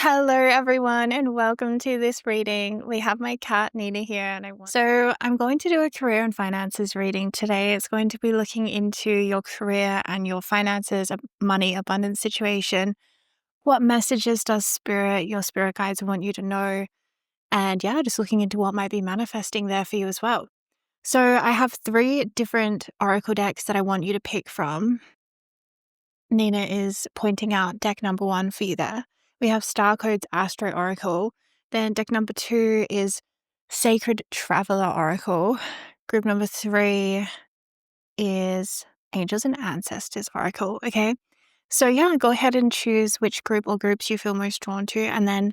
Hello, everyone, and welcome to this reading. We have my cat Nina here, and I'm going to do a career and finances reading today. It's going to be looking into your career and your finances, money, abundance situation. What messages does your spirit guides want you to know? And yeah, just looking into what might be manifesting there for you as well. So I have 3 different oracle decks that I want you to pick from. Nina is pointing out deck number 1 for you there. We have Starcodes Astro Oracle. Then deck number 2 is Sacred Traveler Oracle. Group number 3 is Angels and Ancestors Oracle. Okay. So yeah, go ahead and choose which group or groups you feel most drawn to, and then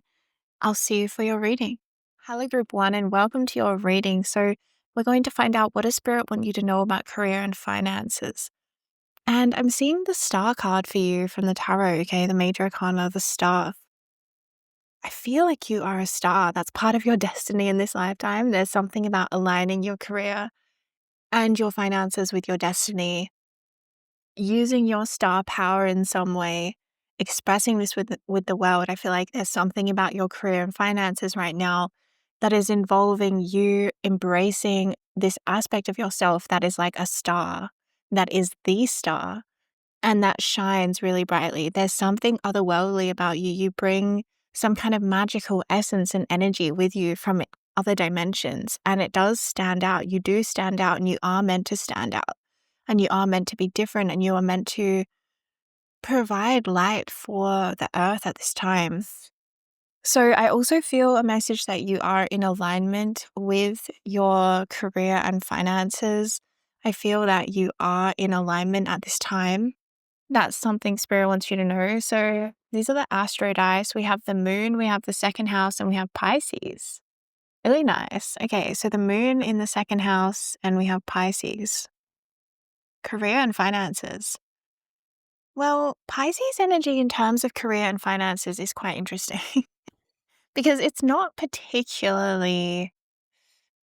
I'll see you for your reading. Hello, group 1, and welcome to your reading. So we're going to find out what does spirit want you to know about career and finances. And I'm seeing the star card for you from the tarot, okay? The major arcana, the star. I feel like you are a star. That's part of your destiny in this lifetime. There's something about aligning your career and your finances with your destiny, using your star power in some way, expressing this with the world. I feel like there's something about your career and finances right now that is involving you embracing this aspect of yourself that is like a star, that is the star. And that shines really brightly. There's something otherworldly about you. You bring some kind of magical essence and energy with you from other dimensions. And it does stand out. You do stand out, and you are meant to stand out. And you are meant to be different, and you are meant to provide light for the earth at this time. So I also feel a message that you are in alignment with your career and finances. I feel that you are in alignment at this time. That's something spirit wants you to know. So these are the Astro dice. We have the moon, we have the second house, and we have Pisces. Really nice. Okay, so the moon in the second house, and we have Pisces. Career and finances. Well, Pisces energy in terms of career and finances is quite interesting because it's not particularly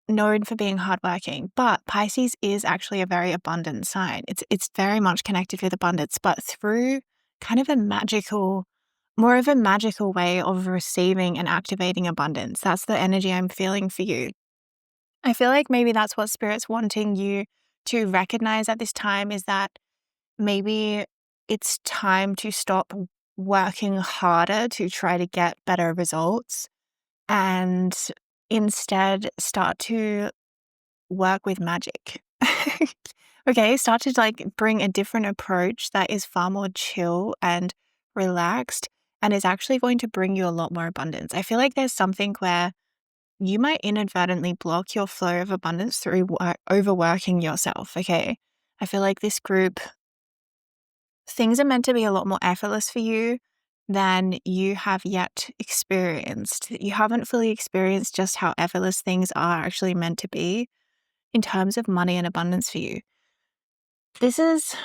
known for being hardworking, but Pisces is actually a very abundant sign. It's very much connected with abundance, but through kind of more of a magical way of receiving and activating abundance. That's the energy I'm feeling for you. I feel like maybe that's what Spirit's wanting you to recognize at this time, is that maybe it's time to stop working harder to try to get better results and instead start to work with magic. Okay, start to bring a different approach that is far more chill and relaxed and is actually going to bring you a lot more abundance. I feel like there's something where you might inadvertently block your flow of abundance through overworking yourself, okay? I feel like this group, things are meant to be a lot more effortless for you than you have yet experienced. You haven't fully experienced just how effortless things are actually meant to be in terms of money and abundance for you. This is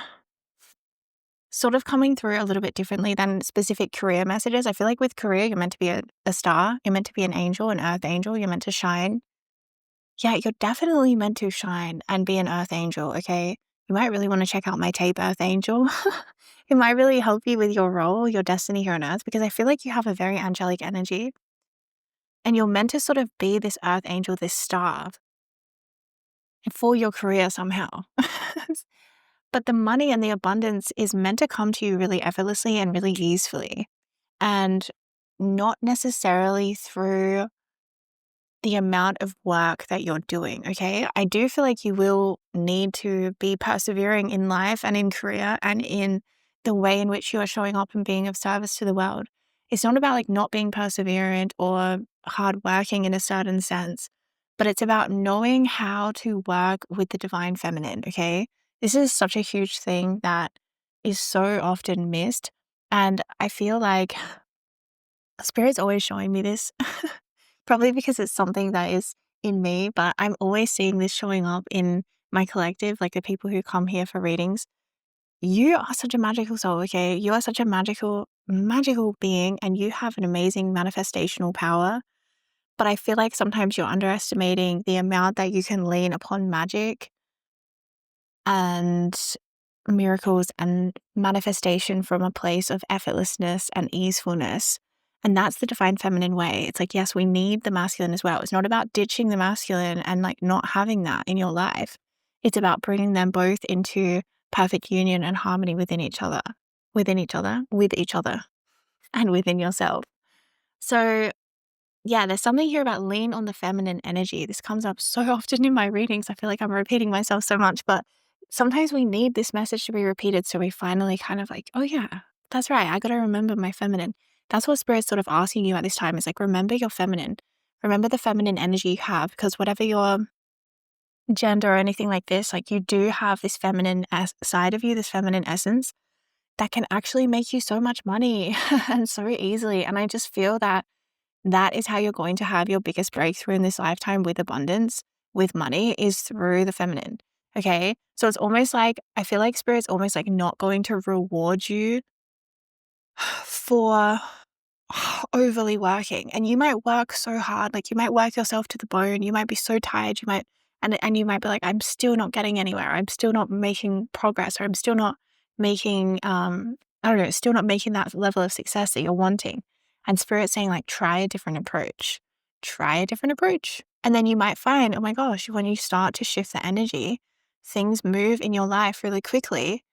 sort of coming through a little bit differently than specific career messages. I feel like with career, you're meant to be a star. You're meant to be an angel, an earth angel. You're meant to shine. Yeah, you're definitely meant to shine and be an earth angel, okay? You might really want to check out my tape, Earth Angel. It might really help you with your role, your destiny here on earth, because I feel like you have a very angelic energy. And you're meant to sort of be this earth angel, this star for your career somehow. But the money and the abundance is meant to come to you really effortlessly and really easily, and not necessarily through the amount of work that you're doing, okay? I do feel like you will need to be persevering in life and in career and in the way in which you are showing up and being of service to the world. It's not about not being perseverant or hardworking in a certain sense, but it's about knowing how to work with the divine feminine, okay? This is such a huge thing that is so often missed. And I feel like Spirit's always showing me this, probably because it's something that is in me, but I'm always seeing this showing up in my collective, like the people who come here for readings. You are such a magical soul, okay? You are such a magical being, and you have an amazing manifestational power. But I feel like sometimes you're underestimating the amount that you can lean upon magic and miracles and manifestation from a place of effortlessness and easefulness. And that's the divine feminine way. It's like, yes, we need the masculine as well. It's not about ditching the masculine and like not having that in your life. It's about bringing them both into perfect union and harmony within each other, with each other, and within yourself. So yeah, there's something here about lean on the feminine energy. This comes up so often in my readings. I feel like I'm repeating myself so much, but sometimes we need this message to be repeated so we finally kind of like, oh yeah, that's right. I got to remember my feminine. That's what Spirit's sort of asking you at this time is like, remember your feminine. Remember the feminine energy you have, because whatever your gender or anything like this, like you do have this feminine side of you, this feminine essence that can actually make you so much money and so easily. And I just feel that that is how you're going to have your biggest breakthrough in this lifetime with abundance, with money, is through the feminine. Okay. So it's almost like, I feel like Spirit's almost like not going to reward you for overly working. And you might work so hard, like you might work yourself to the bone. You might be so tired. You might, and you might be like, I'm still not getting anywhere. I'm still not making progress, or I'm still not making, I don't know, still not making that level of success that you're wanting. And Spirit's saying like, try a different approach. Try a different approach. And then you might find, oh my gosh, when you start to shift the energy, things move in your life really quickly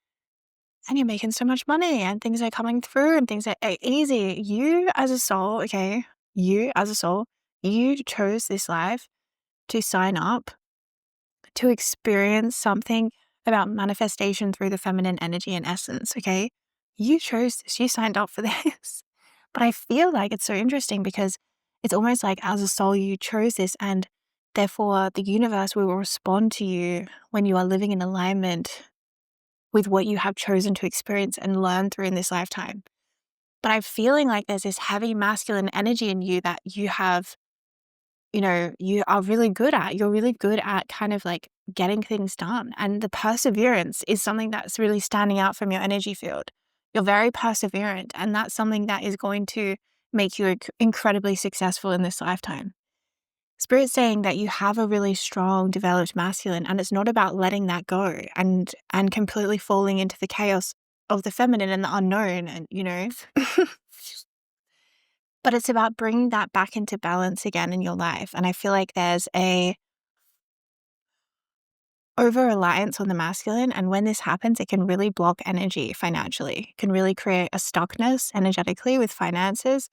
and you're making so much money and things are coming through and things are easy. You as a soul, okay, you as a soul, you chose this life to sign up to experience something about manifestation through the feminine energy and essence, okay? You chose this, you signed up for this. But I feel like it's so interesting because it's almost like as a soul, you chose this, and therefore the universe will respond to you when you are living in alignment with what you have chosen to experience and learn through in this lifetime. But I'm feeling like there's this heavy masculine energy in you that you have, you are really good at. You're really good at kind of like getting things done. And the perseverance is something that's really standing out from your energy field. You're very perseverant, and that's something that is going to make you incredibly successful in this lifetime. Spirit's saying that you have a really strong, developed masculine, and it's not about letting that go and completely falling into the chaos of the feminine and the unknown, and but it's about bringing that back into balance again in your life. And I feel like there's a over-reliance on the masculine, and when this happens, it can really block energy financially. It can really create a stuckness energetically with finances,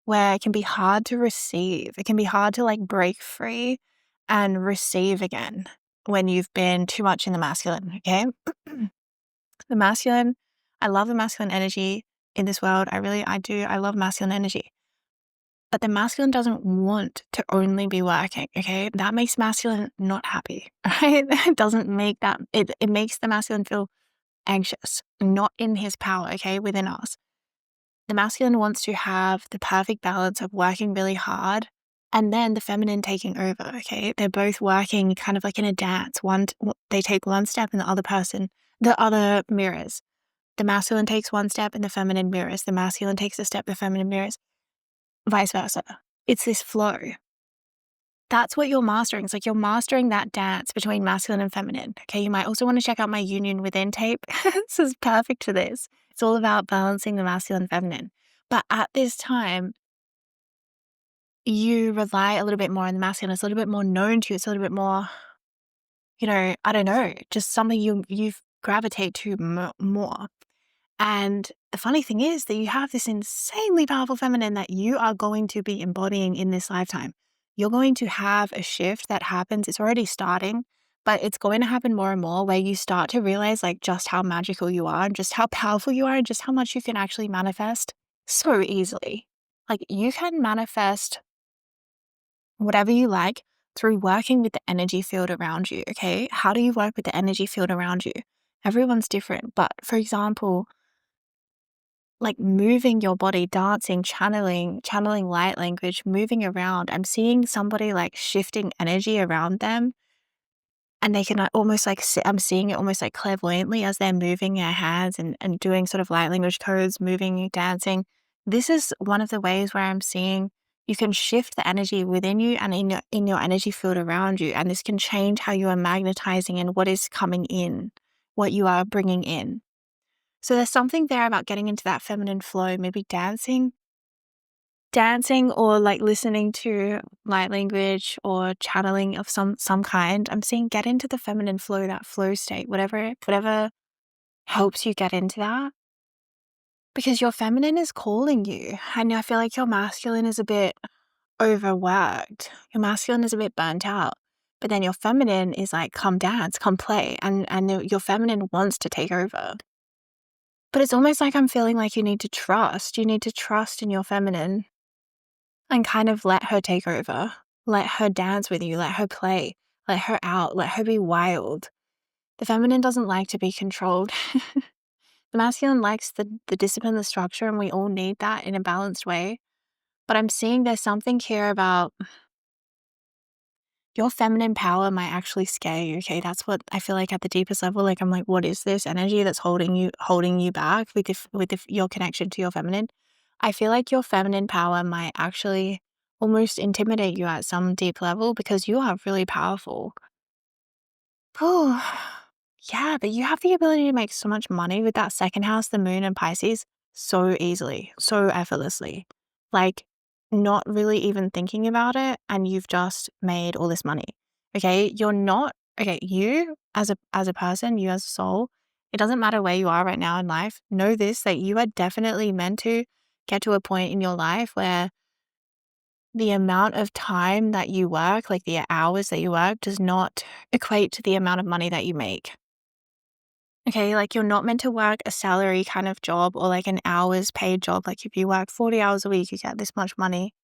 where it can be hard to receive. It can be hard to like break free and receive again when you've been too much in the masculine, okay? The masculine, I love the masculine energy in this world. I do. I love masculine energy. But the masculine doesn't want to only be working, okay? That makes masculine not happy, right? It doesn't make that, it makes the masculine feel anxious, not in his power, okay, within us. The masculine wants to have the perfect balance of working really hard and then the feminine taking over, okay? They're both working kind of like in a dance. They take one step and the other mirrors. The masculine takes one step and the feminine mirrors. The masculine takes a step, the feminine mirrors, vice versa. It's this flow. That's what you're mastering. It's like you're mastering that dance between masculine and feminine, okay? You might also want to check out my Union Within tape. This is perfect to this. It's all about balancing the masculine and feminine. But at this time, you rely a little bit more on the masculine. It's a little bit more known to you. It's a little bit more, I don't know, just something you gravitate to more. And the funny thing is that you have this insanely powerful feminine that you are going to be embodying in this lifetime. You're going to have a shift that happens. It's already starting, but it's going to happen more and more, where you start to realize like just how magical you are and just how powerful you are and just how much you can actually manifest so easily. Like you can manifest whatever you like through working with the energy field around you, okay? How do you work with the energy field around you? Everyone's different, but for example, like moving your body, dancing, channeling light language, moving around. I'm seeing somebody like shifting energy around them, and they can almost like, I'm seeing it almost like clairvoyantly as they're moving their hands and doing sort of light language codes, moving, dancing. This is one of the ways where I'm seeing you can shift the energy within you and in your energy field around you. And this can change how you are magnetizing and what is coming in, what you are bringing in. So there's something there about getting into that feminine flow, maybe dancing, dancing or like listening to light language or channeling of some kind, I'm seeing get into the feminine flow, that flow state, whatever helps you get into that. Because your feminine is calling you. And I feel like your masculine is a bit overworked. Your masculine is a bit burnt out. But then your feminine is like, come dance, come play. And your feminine wants to take over. But it's almost like I'm feeling like you need to trust. You need to trust in your feminine and kind of let her take over. Let her dance with you. Let her play. Let her out. Let her be wild. The feminine doesn't like to be controlled. The masculine likes the discipline, the structure, and we all need that in a balanced way. But I'm seeing there's something here about your feminine power might actually scare you, okay? That's what I feel like at the deepest level. Like, I'm like, what is this energy that's holding you back with your connection to your feminine? I feel like your feminine power might actually almost intimidate you at some deep level because you are really powerful. Oh, yeah, but you have the ability to make so much money with that second house, the moon and Pisces, so easily, so effortlessly. Like, not really even thinking about it, and you've just made all this money. Okay, you're not okay, you as a person, you as a soul, it doesn't matter where you are right now in life. Know this, that you are definitely meant to get to a point in your life where the amount of time that you work, like the hours that you work, does not equate to the amount of money that you make. Okay, like you're not meant to work a salary kind of job or like an hours paid job. Like if you work 40 hours a week, you get this much money.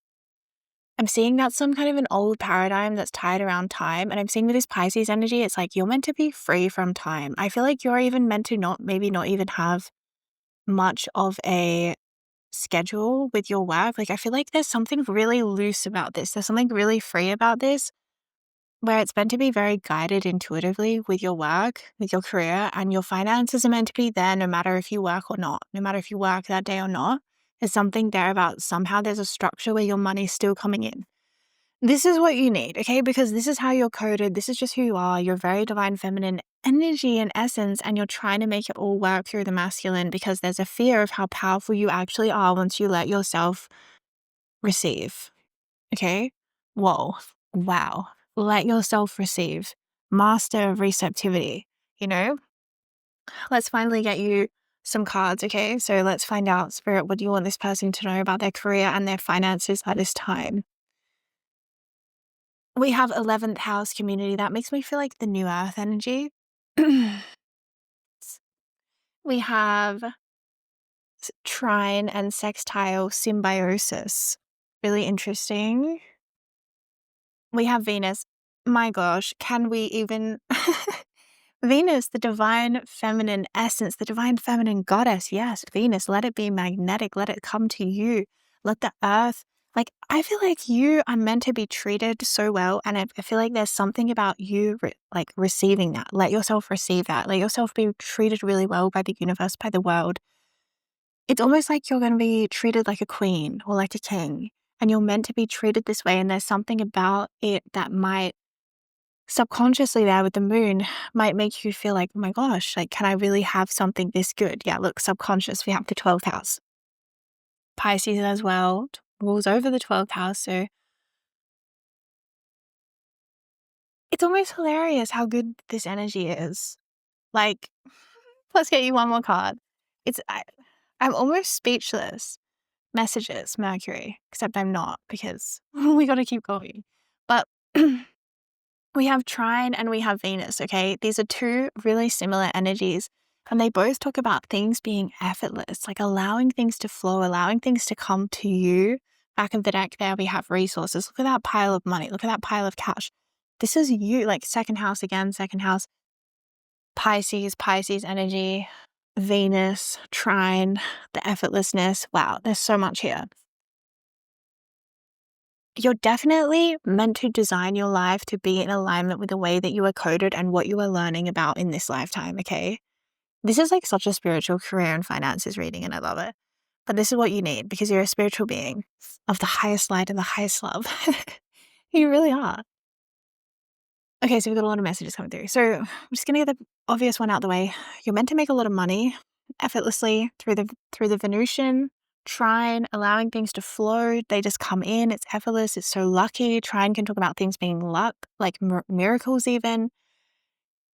I'm seeing that's some kind of an old paradigm that's tied around time. And I'm seeing with this Pisces energy, it's like you're meant to be free from time. I feel like you're even meant to maybe not even have much of a schedule with your work. Like I feel like there's something really loose about this. There's something really free about this where it's meant to be very guided intuitively with your work, with your career, and your finances are meant to be there no matter if you work or not, no matter if you work that day or not. There's something there about somehow there's a structure where your money's still coming in. This is what you need, okay? Because this is how you're coded. This is just who you are. You're very divine feminine energy and essence, and you're trying to make it all work through the masculine because there's a fear of how powerful you actually are once you let yourself receive, okay? Whoa, wow. Let yourself receive. Master of receptivity, you know? Let's finally get you some cards, okay? So let's find out, Spirit, what do you want this person to know about their career and their finances at this time? We have 11th house community. That makes me feel like the new earth energy. We have trine and sextile symbiosis. Really interesting. We have Venus. My gosh, can we even... Venus, the divine feminine essence, the divine feminine goddess. Yes, Venus, let it be magnetic. Let it come to you. Let the earth, like, I feel like you are meant to be treated so well. And I feel like there's something about you, receiving that. Let yourself receive that. Let yourself be treated really well by the universe, by the world. It's almost like you're going to be treated like a queen or like a king. And you're meant to be treated this way. And there's something about it that might subconsciously there with the moon might make you feel like, oh my gosh, like, can I really have something this good? Yeah, look, subconscious, we have the 12th house. Pisces as well rules over the 12th house. So it's almost hilarious how good this energy is. Like, let's get you one more card. I'm almost speechless. Messages, Mercury, except I'm not because we got to keep going. But we have trine and we have Venus, okay? These are two really similar energies, and they both talk about things being effortless, like allowing things to flow, allowing things to come to you. Back of the deck there, we have resources. Look at that pile of money. Look at that pile of cash. This is you, like second house again, second house. Pisces energy, Venus, trine, the effortlessness. Wow, there's so much here. You're definitely meant to design your life to be in alignment with the way that you are coded and what you are learning about in this lifetime, okay? This is like such a spiritual career and finances reading, and I love it. But this is what you need because you're a spiritual being of the highest light and the highest love. You really are. Okay, so we've got a lot of messages coming through. So I'm just going to get the obvious one out the way. You're meant to make a lot of money effortlessly through the Venusian Trine, allowing things to flow. They just come in. It's effortless. It's so lucky. Trine can talk about things being luck, like miracles even.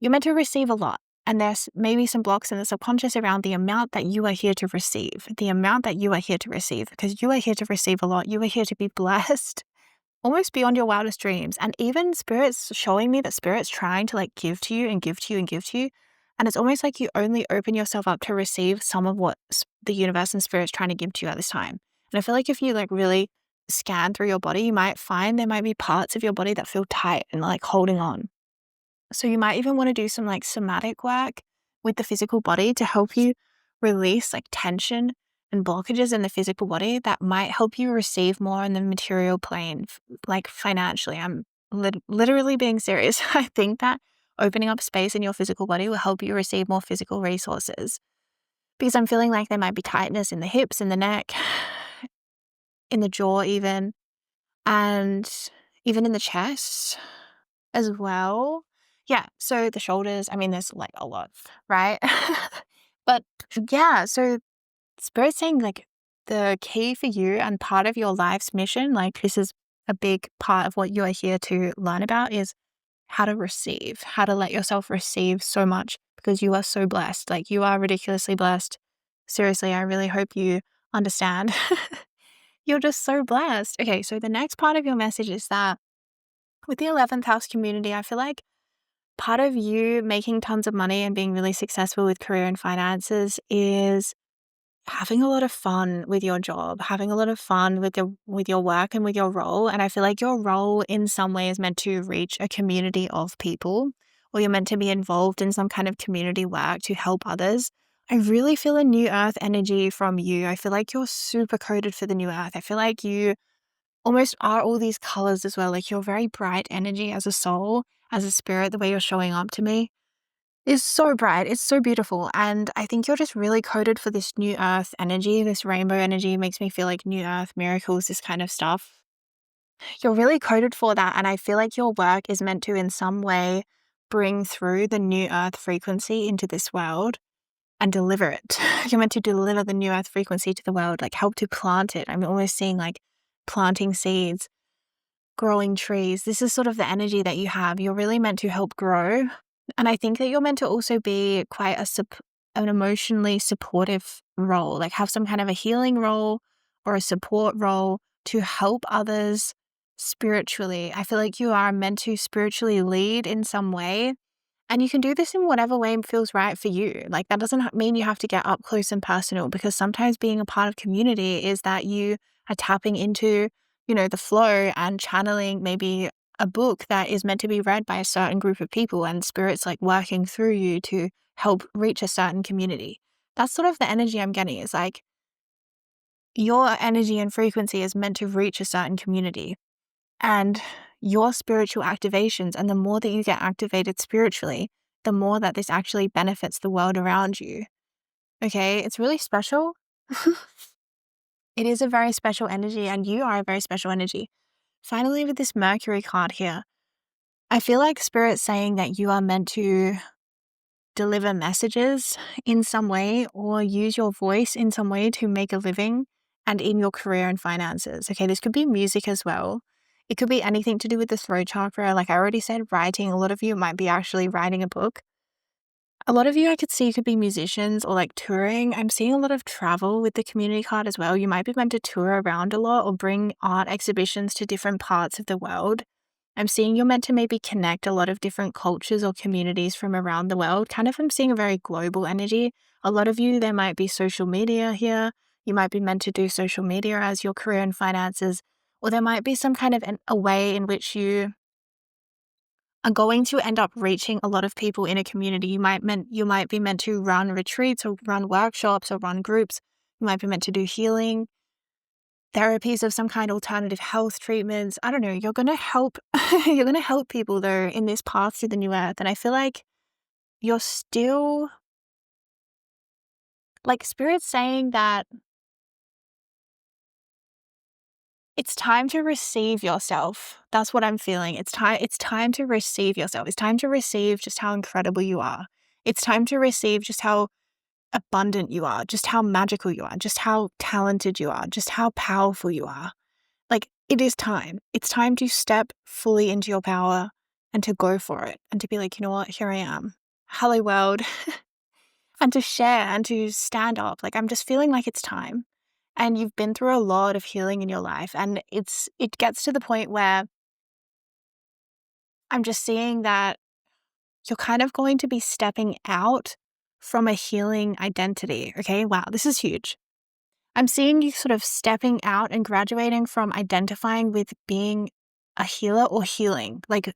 You're meant to receive a lot. And there's maybe some blocks in the subconscious around the amount that you are here to receive, the amount that you are here to receive, because you are here to receive a lot. You are here to be blessed, almost beyond your wildest dreams. And even Spirit's showing me that Spirit's trying to like give to you and give to you and give to you. And it's almost like you only open yourself up to receive some of what the universe and Spirit's trying to give to you at this time. And I feel like if you like really scan through your body, you might find there might be parts of your body that feel tight and like holding on. So you might even want to do some like somatic work with the physical body to help you release like tension and blockages in the physical body that might help you receive more in the material plane, like financially. I'm literally being serious. I think that opening up space in your physical body will help you receive more physical resources, because I'm feeling like there might be tightness in the hips, in the neck, in the jaw even, and even in the chest as well. Yeah, so the shoulders, I mean, there's like a lot, right? But yeah, so Spirit's saying like the key for you and part of your life's mission, like this is a big part of what you are here to learn about, is how to receive, how to let yourself receive so much, because you are so blessed. Like you are ridiculously blessed. Seriously, I really hope you understand. You're just so blessed. Okay, so the next part of your message is that with the 11th house community, I feel like part of you making tons of money and being really successful with career and finances is having a lot of fun with your job, having a lot of fun with your work and with your role. And I feel like your role in some way is meant to reach a community of people, or you're meant to be involved in some kind of community work to help others. I really feel a new earth energy from you. I feel like you're super coded for the new earth. I feel like you almost are all these colors as well. Like you're very bright energy as a soul, as a spirit. The way you're showing up to me is so bright. It's so beautiful. And I think you're just really coded for this new earth energy, this rainbow energy. Makes me feel like new earth, miracles, this kind of stuff. You're really coded for that. And I feel like your work is meant to in some way bring through the new earth frequency into this world and deliver it. You're meant to deliver the new earth frequency to the world, like help to plant it. I'm almost seeing like planting seeds, growing trees. This is sort of the energy that you have. You're really meant to help grow. And I think that you're meant to also be quite an emotionally supportive role, like have some kind of a healing role or a support role to help others spiritually. I feel like you are meant to spiritually lead in some way. And you can do this in whatever way feels right for you. Like that doesn't mean you have to get up close and personal, because sometimes being a part of community is that you are tapping into, the flow and channeling maybe a book that is meant to be read by a certain group of people, and Spirit's like working through you to help reach a certain community. That's sort of the energy I'm getting. Is like your energy and frequency is meant to reach a certain community. And your spiritual activations, and the more that you get activated spiritually, the more that this actually benefits the world around you. Okay, it's really special. It is a very special energy, and you are a very special energy. Finally, with this Mercury card here, I feel like Spirit's saying that you are meant to deliver messages in some way or use your voice in some way to make a living and in your career and finances. Okay, this could be music as well. It could be anything to do with the throat chakra. Like I already said, writing. A lot of you might be actually writing a book. A lot of you I could see could be musicians or like touring. I'm seeing a lot of travel with the community card as well. You might be meant to tour around a lot or bring art exhibitions to different parts of the world. I'm seeing you're meant to maybe connect a lot of different cultures or communities from around the world. Kind of I'm seeing a very global energy. A lot of you, there might be social media here. You might be meant to do social media as your career and finances. Or there might be some kind of a way in which you are going to end up reaching a lot of people in a community. You might be meant to run retreats or run workshops or run groups. You might be meant to do healing, therapies of some kind, alternative health treatments. I don't know. You're going to help you're going to help people though in this path to the new earth. And I feel like you're still like Spirit's saying that it's time to receive yourself. That's what I'm feeling. It's time to receive yourself. It's time to receive just how incredible you are. It's time to receive just how abundant you are, just how magical you are, just how talented you are, just how powerful you are. Like, it is time. It's time to step fully into your power and to go for it and to be like, you know what, here I am. Hello, world. And to share and to stand up. Like, I'm just feeling like it's time. And you've been through a lot of healing in your life. And it gets to the point where I'm just seeing that you're kind of going to be stepping out from a healing identity. Okay. Wow. This is huge. I'm seeing you sort of stepping out and graduating from identifying with being a healer or healing. Like,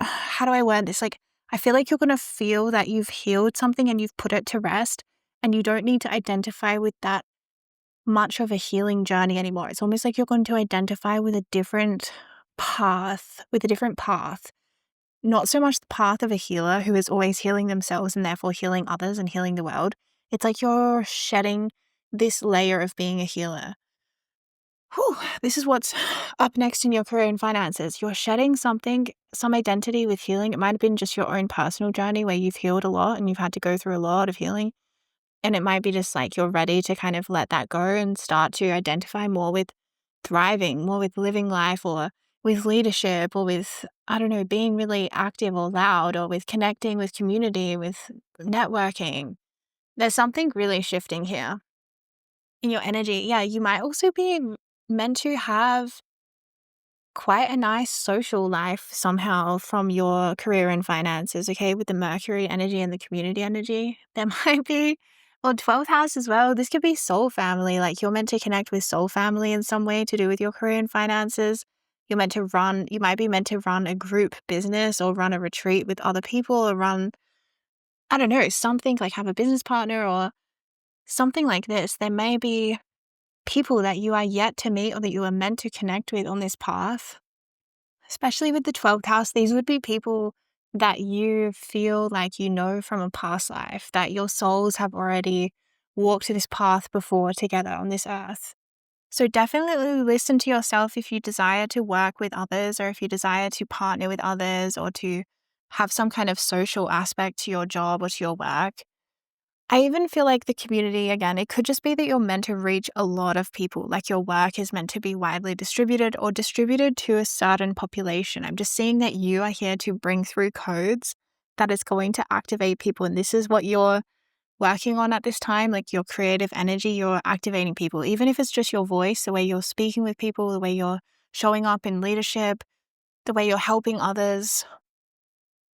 how do I word this? Like, I feel like you're going to feel that you've healed something and you've put it to rest, and you don't need to identify with that much of a healing journey anymore. It's almost like you're going to identify with a different path. Not so much the path of a healer who is always healing themselves and therefore healing others and healing the world. It's like you're shedding this layer of being a healer. Whew, this is what's up next in your career and finances. You're shedding some identity with healing. It might have been just your own personal journey where you've healed a lot and you've had to go through a lot of healing. And it might be just like you're ready to kind of let that go and start to identify more with thriving, more with living life, or with leadership, or with, I don't know, being really active or loud, or with connecting with community, with networking. There's something really shifting here in your energy. Yeah, you might also be meant to have quite a nice social life somehow from your career and finances, okay? With the Mercury energy and the community energy, there might be, well, 12th house as well. This could be soul family. Like, you're meant to connect with soul family in some way to do with your career and finances. You might be meant to run a group business or run a retreat with other people, or run, I don't know, something like have a business partner or something like this. There may be people that you are yet to meet or that you are meant to connect with on this path. Especially with the 12th house, these would be people that you feel like you know from a past life, that your souls have already walked this path before together on this earth. So definitely listen to yourself if you desire to work with others, or if you desire to partner with others, or to have some kind of social aspect to your job or to your work. I even feel like the community, again, it could just be that you're meant to reach a lot of people, like your work is meant to be widely distributed or distributed to a certain population. I'm just seeing that you are here to bring through codes that is going to activate people. And this is what you're working on at this time, like your creative energy, you're activating people, even if it's just your voice, the way you're speaking with people, the way you're showing up in leadership, the way you're helping others.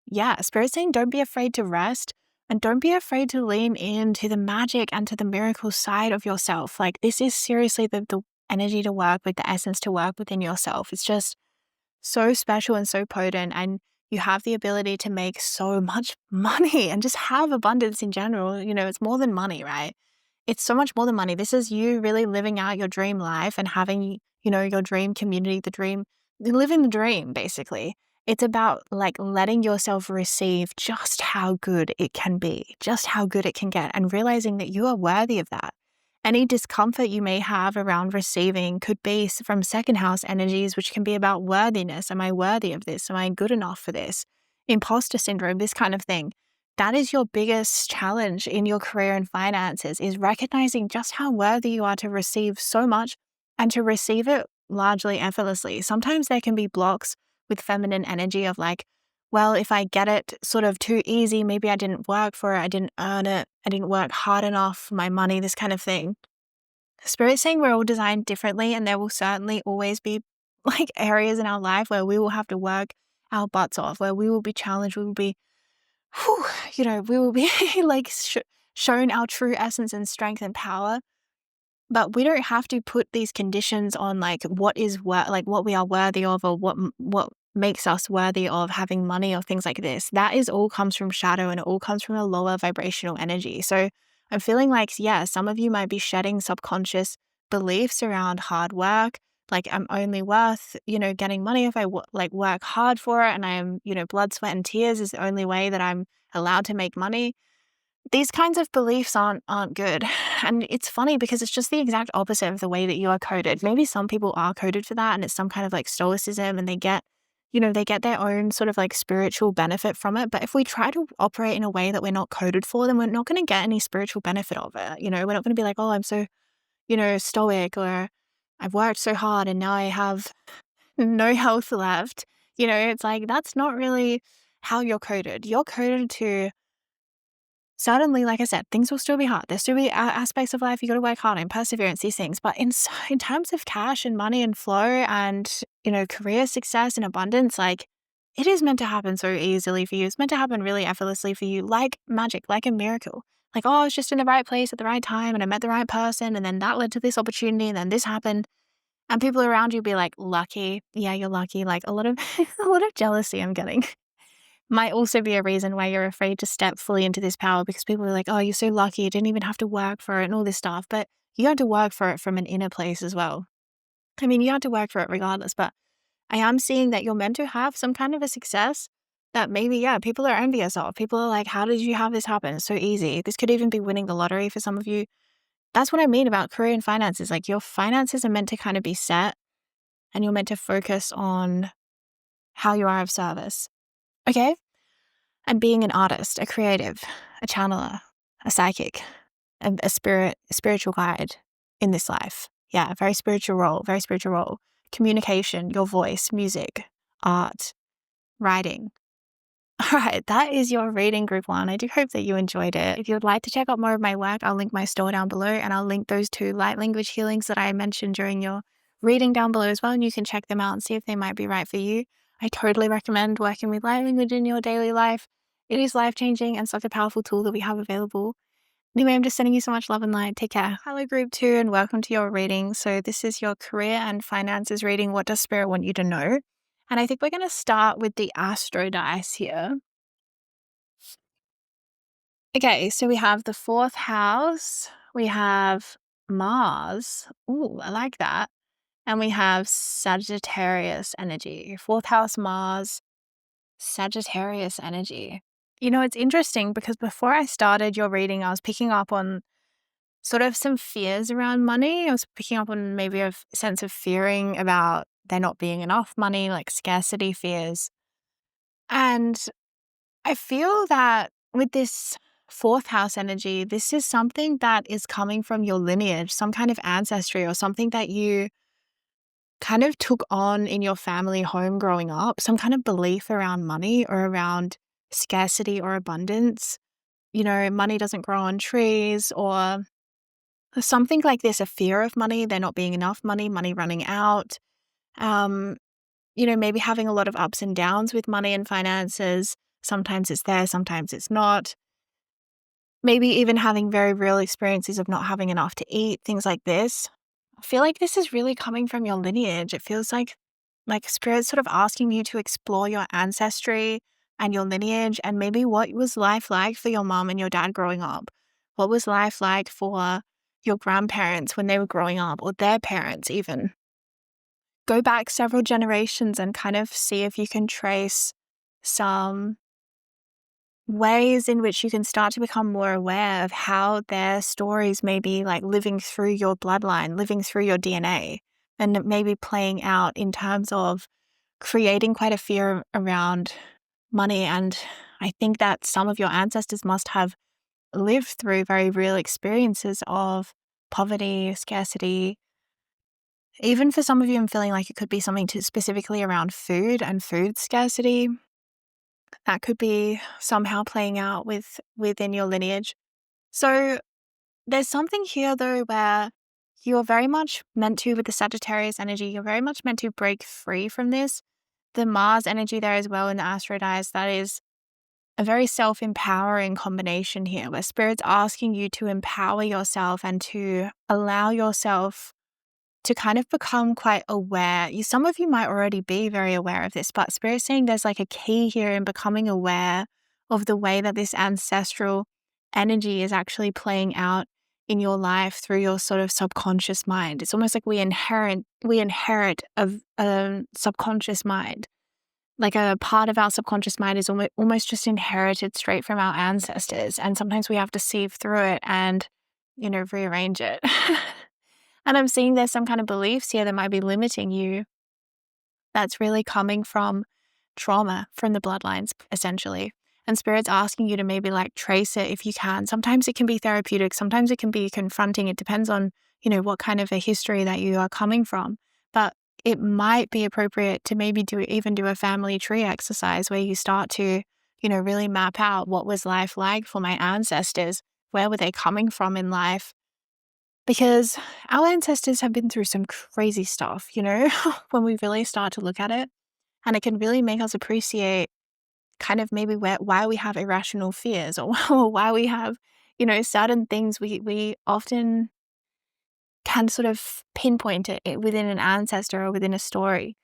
Yeah, Spirit's saying don't be afraid to rest, and don't be afraid to lean into the magic and to the miracle side of yourself. Like, this is seriously the energy to work with, the essence to work within yourself. It's just so special and so potent, and you have the ability to make so much money and just have abundance in general. You know, it's more than money, right? It's so much more than money. This is you really living out your dream life and having, you know, your dream community, living the dream, basically. It's about like letting yourself receive just how good it can be, just how good it can get, and realizing that you are worthy of that. Any discomfort you may have around receiving could be from second house energies, which can be about worthiness. Am I worthy of this? Am I good enough for this? Imposter syndrome, this kind of thing. That is your biggest challenge in your career and finances, is recognizing just how worthy you are to receive so much and to receive it largely effortlessly. Sometimes there can be blocks with feminine energy of like, well, if I get it sort of too easy, maybe I didn't work for it, I didn't earn it, I didn't work hard enough for my money, this kind of thing. Spirit's saying we're all designed differently, and there will certainly always be like areas in our life where we will have to work our butts off, where we will be challenged, we will be, we will be like shown our true essence and strength and power. But we don't have to put these conditions on like what we are worthy of, or what makes us worthy of having money or things like this. That is all comes from shadow, and it all comes from a lower vibrational energy. So I'm feeling like, yeah, some of you might be shedding subconscious beliefs around hard work. Like, I'm only worth, getting money if I work hard for it, and I am, blood, sweat, and tears is the only way that I'm allowed to make money. These kinds of beliefs aren't good. And it's funny because it's just the exact opposite of the way that you are coded. Maybe some people are coded for that, and it's some kind of like stoicism, and they get they get their own sort of like spiritual benefit from it. But if we try to operate in a way that we're not coded for, then we're not going to get any spiritual benefit of it. We're not going to be like, oh, I'm so, stoic, or I've worked so hard and now I have no health left. It's like, that's not really how you're coded. You're coded to, certainly, like I said, things will still be hard. There's still be aspects of life you got to work hard on, perseverance, these things. But in terms of cash and money and flow and, career success and abundance, like, it is meant to happen so easily for you. It's meant to happen really effortlessly for you, like magic, like a miracle. Like, oh, I was just in the right place at the right time and I met the right person, and then that led to this opportunity, and then this happened. And people around you be like, lucky. Yeah, you're lucky. Like, a lot of a lot of jealousy I'm getting might also be a reason why you're afraid to step fully into this power, because people are like, oh, you're so lucky. You didn't even have to work for it and all this stuff. But you had to work for it from an inner place as well. I mean, you had to work for it regardless. But I am seeing that you're meant to have some kind of a success that maybe, yeah, people are envious of. People are like, how did you have this happen? It's so easy. This could even be winning the lottery for some of you. That's what I mean about career and finances. Like, your finances are meant to kind of be set, and you're meant to focus on how you are of service. Okay? And being an artist, a creative, a channeler, a psychic, a spiritual guide in this life. Yeah, very spiritual role, very spiritual role. Communication, your voice, music, art, writing. All right, that is your reading, group 1. I do hope that you enjoyed it. If you would like to check out more of my work, I'll link my store down below, and I'll link those 2 light language healings that I mentioned during your reading down below as well, and you can check them out and see if they might be right for you. I totally recommend working with light language in your daily life. It is life-changing and such a powerful tool that we have available. Anyway, I'm just sending you so much love and light. Take care. Hello, group 2, and welcome to your reading. So this is your career and finances reading. What does Spirit want you to know? And I think we're going to start with the Astro dice here. Okay, so we have the 4th house. We have Mars. Ooh, I like that. And we have Sagittarius energy. 4th house, Mars, Sagittarius energy. It's interesting because before I started your reading, I was picking up on sort of some fears around money. I was picking up on maybe a sense of fearing about there not being enough money, like scarcity fears. And I feel that with this 4th house energy, this is something that is coming from your lineage, some kind of ancestry, or something that you kind of took on in your family home growing up, some kind of belief around money or around scarcity or abundance. Money doesn't grow on trees, or something like this, a fear of money, there not being enough money, money running out. Maybe having a lot of ups and downs with money and finances. Sometimes it's there, sometimes it's not. Maybe even having very real experiences of not having enough to eat, things like this. I feel like this is really coming from your lineage. It feels like Spirit's sort of asking you to explore your ancestry and your lineage, and maybe what was life like for your mom and your dad growing up? What was life like for your grandparents when they were growing up, or their parents even? Go back several generations and kind of see if you can trace some ways in which you can start to become more aware of how their stories may be like living through your bloodline, living through your DNA, and maybe playing out in terms of creating quite a fear around money. And I think that some of your ancestors must have lived through very real experiences of poverty, scarcity. Even for some of you, I'm feeling like it could be something specifically around food and food scarcity. That could be somehow playing out within your lineage. So there's something here though where you're very much meant to, with the Sagittarius energy, you're very much meant to break free from this. The Mars energy there as well in the Astro dice, that is a very self-empowering combination here, where Spirit's asking you to empower yourself and to allow yourself to kind of become quite aware. Some of you might already be very aware of this, but Spirit's saying there's like a key here in becoming aware of the way that this ancestral energy is actually playing out in your life through your sort of subconscious mind. It's almost like we inherit a subconscious mind. Like a part of our subconscious mind is almost just inherited straight from our ancestors. And sometimes we have to sieve through it and, rearrange it. And I'm seeing there's some kind of beliefs here that might be limiting you. That's really coming from trauma from the bloodlines, essentially. And Spirit's asking you to maybe like trace it if you can. Sometimes it can be therapeutic, sometimes it can be confronting. It depends on, what kind of a history that you are coming from. But it might be appropriate to maybe do a family tree exercise where you start to, really map out what was life like for my ancestors. Where were they coming from in life? Because our ancestors have been through some crazy stuff, when we really start to look at it. And it can really make us appreciate kind of maybe why we have irrational fears or why we have, certain things we often can sort of pinpoint it within an ancestor or within a story.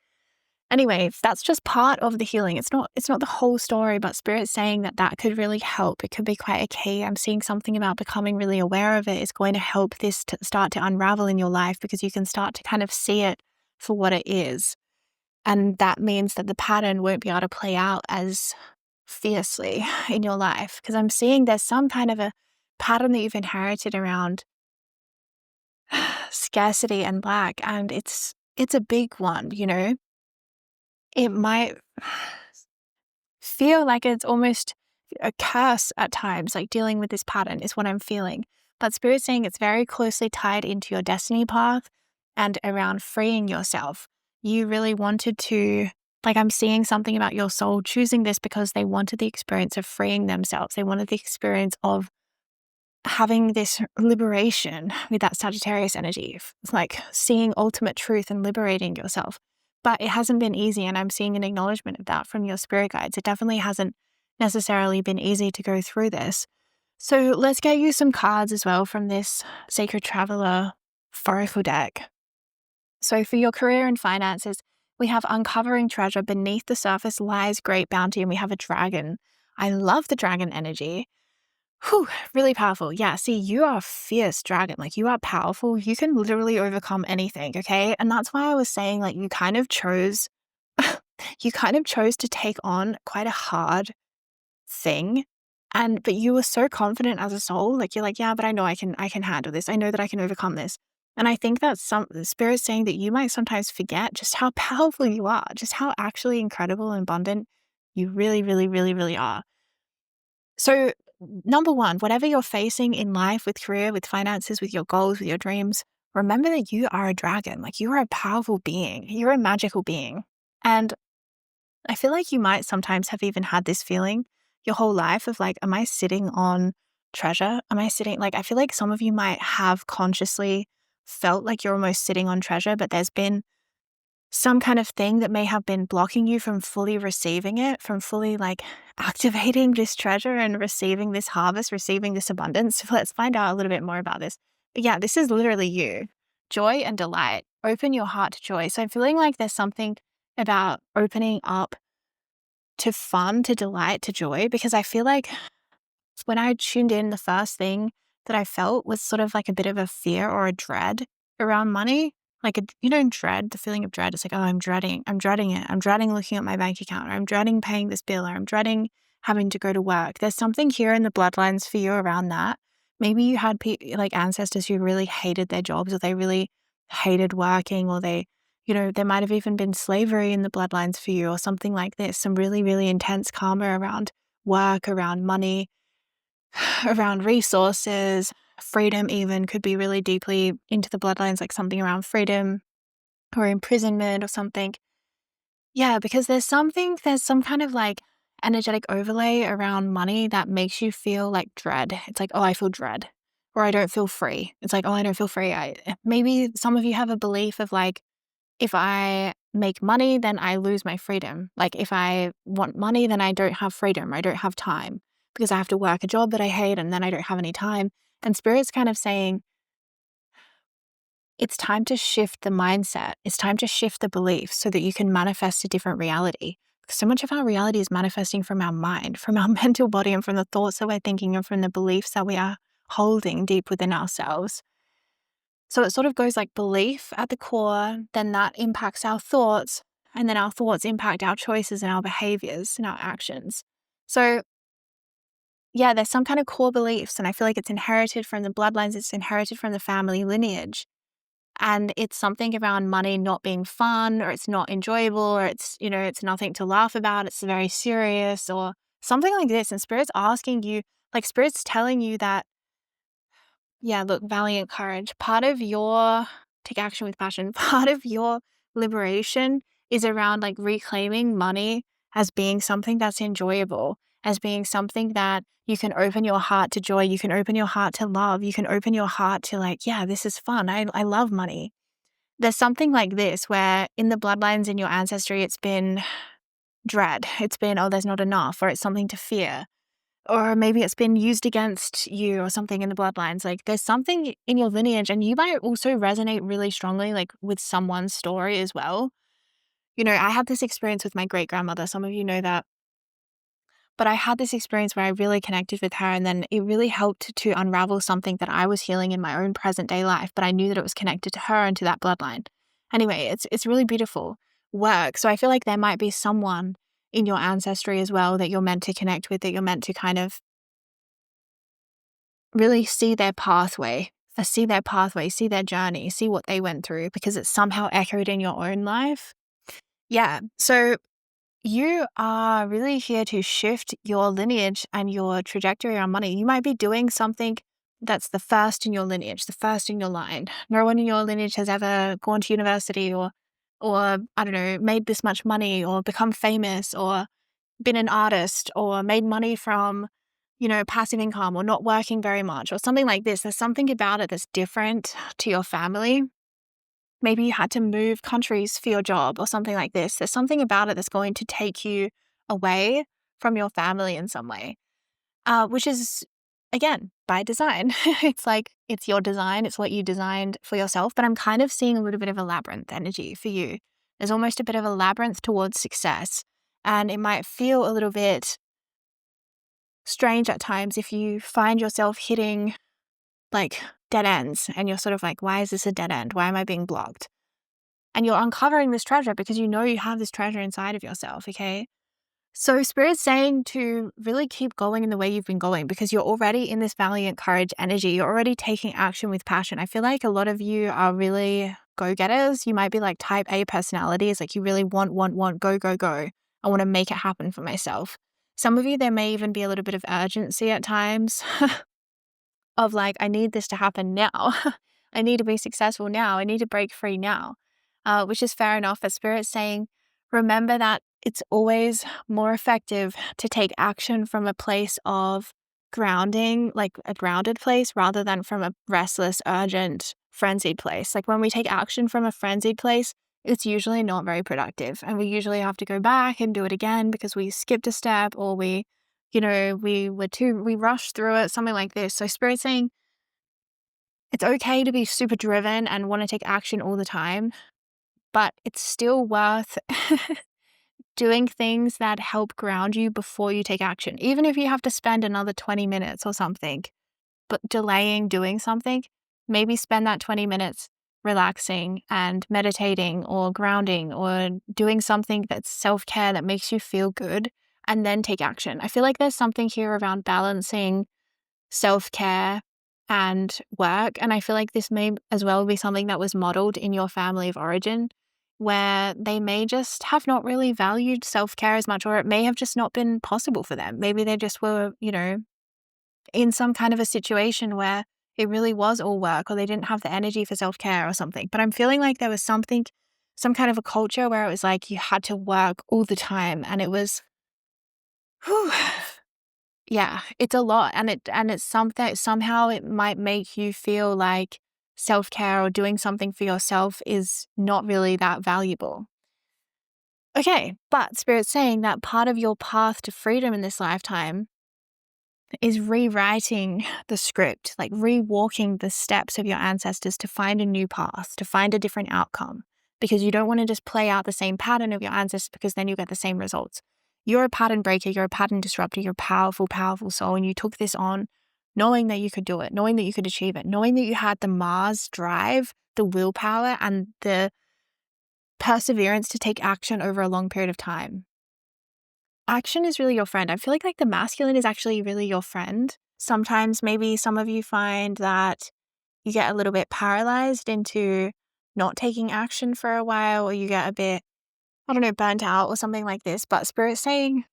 Anyway, that's just part of the healing. It's not the whole story, but Spirit's saying that could really help. It could be quite a key. I'm seeing something about becoming really aware of it is going to help this to start to unravel in your life, because you can start to kind of see it for what it is. And that means that the pattern won't be able to play out as fiercely in your life. Because I'm seeing there's some kind of a pattern that you've inherited around scarcity and lack, and it's a big one, It might feel like it's almost a curse at times, like dealing with this pattern is what I'm feeling. But Spirit's saying it's very closely tied into your destiny path and around freeing yourself. You really wanted to, like, I'm seeing something about your soul choosing this because they wanted the experience of freeing themselves. They wanted the experience of having this liberation with that Sagittarius energy. It's like seeing ultimate truth and liberating yourself. But it hasn't been easy, and I'm seeing an acknowledgement of that from your spirit guides. It definitely hasn't necessarily been easy to go through this. So let's get you some cards as well from this Sacred Traveler Oracle deck. So for your career and finances, we have uncovering treasure. Beneath the surface lies great bounty, and we have a dragon. I love the dragon energy. Whew, really powerful. Yeah, see, you are a fierce dragon. Like, you are powerful. You can literally overcome anything, okay? And that's why I was saying, like, you kind of chose to take on quite a hard thing. But you were so confident as a soul. Like, you're like, yeah, but I know I can handle this. I know that I can overcome this. And I think that's the Spirit's saying that you might sometimes forget just how powerful you are, just how actually incredible and abundant you really, really, really, really are. So, number one, whatever you're facing in life, with career, with finances, with your goals, with your dreams, remember that you are a dragon. Like, you are a powerful being. You're a magical being. And I feel like you might sometimes have even had this feeling your whole life of like, am I sitting on treasure? I feel like some of you might have consciously felt like you're almost sitting on treasure, but there's been some kind of thing that may have been blocking you from fully receiving it, from fully like activating this treasure and receiving this harvest, receiving this abundance. So let's find out a little bit more about this. But yeah, this is literally you. Joy and delight. Open your heart to joy. So I'm feeling like there's something about opening up to fun, to delight, to joy, because I feel like when I tuned in, the first thing that I felt was sort of like a bit of a fear or a dread around money. Like, dread, the feeling of dread. It's like, oh, I'm dreading it. I'm dreading looking at my bank account, or I'm dreading paying this bill, or I'm dreading having to go to work. There's something here in the bloodlines for you around that. Maybe you had like ancestors who really hated their jobs, or they really hated working, or there might have even been slavery in the bloodlines for you, or something like this. Some really, really intense karma around work, around money, around resources. Freedom even could be really deeply into the bloodlines, like something around freedom or imprisonment or something. Yeah, because there's some kind of like energetic overlay around money that makes you feel like dread. It's like, oh, I feel dread, or I don't feel free. It's like, oh, I don't feel free. Maybe some of you have a belief of like, if I make money, then I lose my freedom. Like, if I want money, then I don't have freedom. I don't have time because I have to work a job that I hate, and then I don't have any time. And Spirit's kind of saying, it's time to shift the mindset. It's time to shift the belief so that you can manifest a different reality. Because so much of our reality is manifesting from our mind, from our mental body, and from the thoughts that we're thinking, and from the beliefs that we are holding deep within ourselves. So it sort of goes like belief at the core, then that impacts our thoughts, and then our thoughts impact our choices and our behaviors and our actions. So yeah, there's some kind of core beliefs, and I feel like it's inherited from the bloodlines, it's inherited from the family lineage. and it's something around money not being fun, or it's not enjoyable, or it's nothing to laugh about, it's very serious, or something like this. And Spirit's asking you, like, Spirit's telling you that, yeah, look, valiant courage. Part of your take action with passion, part of your liberation is around like reclaiming money as being something that's enjoyable, as being something that you can open your heart to joy, you can open your heart to love, you can open your heart to like, yeah, this is fun. I love money. There's something like this where in the bloodlines in your ancestry, it's been dread. It's been, oh, there's not enough, or it's something to fear. Or maybe it's been used against you or something in the bloodlines. Like there's something in your lineage, and you might also resonate really strongly like with someone's story as well. I had this experience with my great grandmother. Some of you know that. But I had this experience where I really connected with her, and then it really helped to unravel something that I was healing in my own present day life, but I knew that it was connected to her and to that bloodline. Anyway, it's really beautiful work. So I feel like there might be someone in your ancestry as well that you're meant to connect with, that you're meant to kind of really see their pathway, see their journey, see what they went through, because it's somehow echoed in your own life. Yeah. So you are really here to shift your lineage and your trajectory around money. You might be doing something that's the first in your lineage, the first in your line. No one in your lineage has ever gone to university or I don't know, made this much money or become famous or been an artist or made money from, passive income or not working very much or something like this. There's something about it that's different to your family. Maybe you had to move countries for your job or something like this. There's something about it that's going to take you away from your family in some way, which is, again, by design. It's like, it's your design. It's what you designed for yourself. But I'm kind of seeing a little bit of a labyrinth energy for you. There's almost a bit of a labyrinth towards success. And it might feel a little bit strange at times if you find yourself hitting like dead ends and you're sort of like, why is this a dead end? Why am I being blocked? And you're uncovering this treasure because you know you have this treasure inside of yourself, okay? So Spirit's saying to really keep going in the way you've been going because you're already in this valiant courage energy. You're already taking action with passion. I feel like a lot of you are really go-getters. You might be like type A personalities, like you really want, go, go, go. I want to make it happen for myself. Some of you, there may even be a little bit of urgency at times of like, I need this to happen now. I need to be successful now. I need to break free now, which is fair enough. But Spirit's saying, remember that it's always more effective to take action from a place of grounding, like a grounded place, rather than from a restless, urgent, frenzied place. Like when we take action from a frenzied place, it's usually not very productive. And we usually have to go back and do it again because we skipped a step or we rushed through it, something like this. So Spirit's saying it's okay to be super driven and want to take action all the time, but it's still worth doing things that help ground you before you take action. Even if you have to spend another 20 minutes or something, but delaying doing something, maybe spend that 20 minutes relaxing and meditating or grounding or doing something that's self-care that makes you feel good, and then take action. I feel like there's something here around balancing self-care and work. And I feel like this may as well be something that was modeled in your family of origin, where they may just have not really valued self-care as much, or it may have just not been possible for them. Maybe they just were, in some kind of a situation where it really was all work, or they didn't have the energy for self-care or something. But I'm feeling like there was some kind of a culture where it was like you had to work all the time, and it was, whew, yeah, it's a lot. And it's something, somehow it might make you feel like self-care or doing something for yourself is not really that valuable. Okay, but Spirit's saying that part of your path to freedom in this lifetime is rewriting the script, like rewalking the steps of your ancestors to find a new path, to find a different outcome, because you don't want to just play out the same pattern of your ancestors, because then you get the same results. You're a pattern breaker, you're a pattern disruptor, you're a powerful, powerful soul, and you took this on knowing that you could do it, knowing that you could achieve it, knowing that you had the Mars drive, the willpower, and the perseverance to take action over a long period of time. Action is really your friend. I feel like the masculine is actually really your friend. Sometimes maybe some of you find that you get a little bit paralyzed into not taking action for a while, or you get a bit, I don't know, burnt out or something like this. But Spirit's saying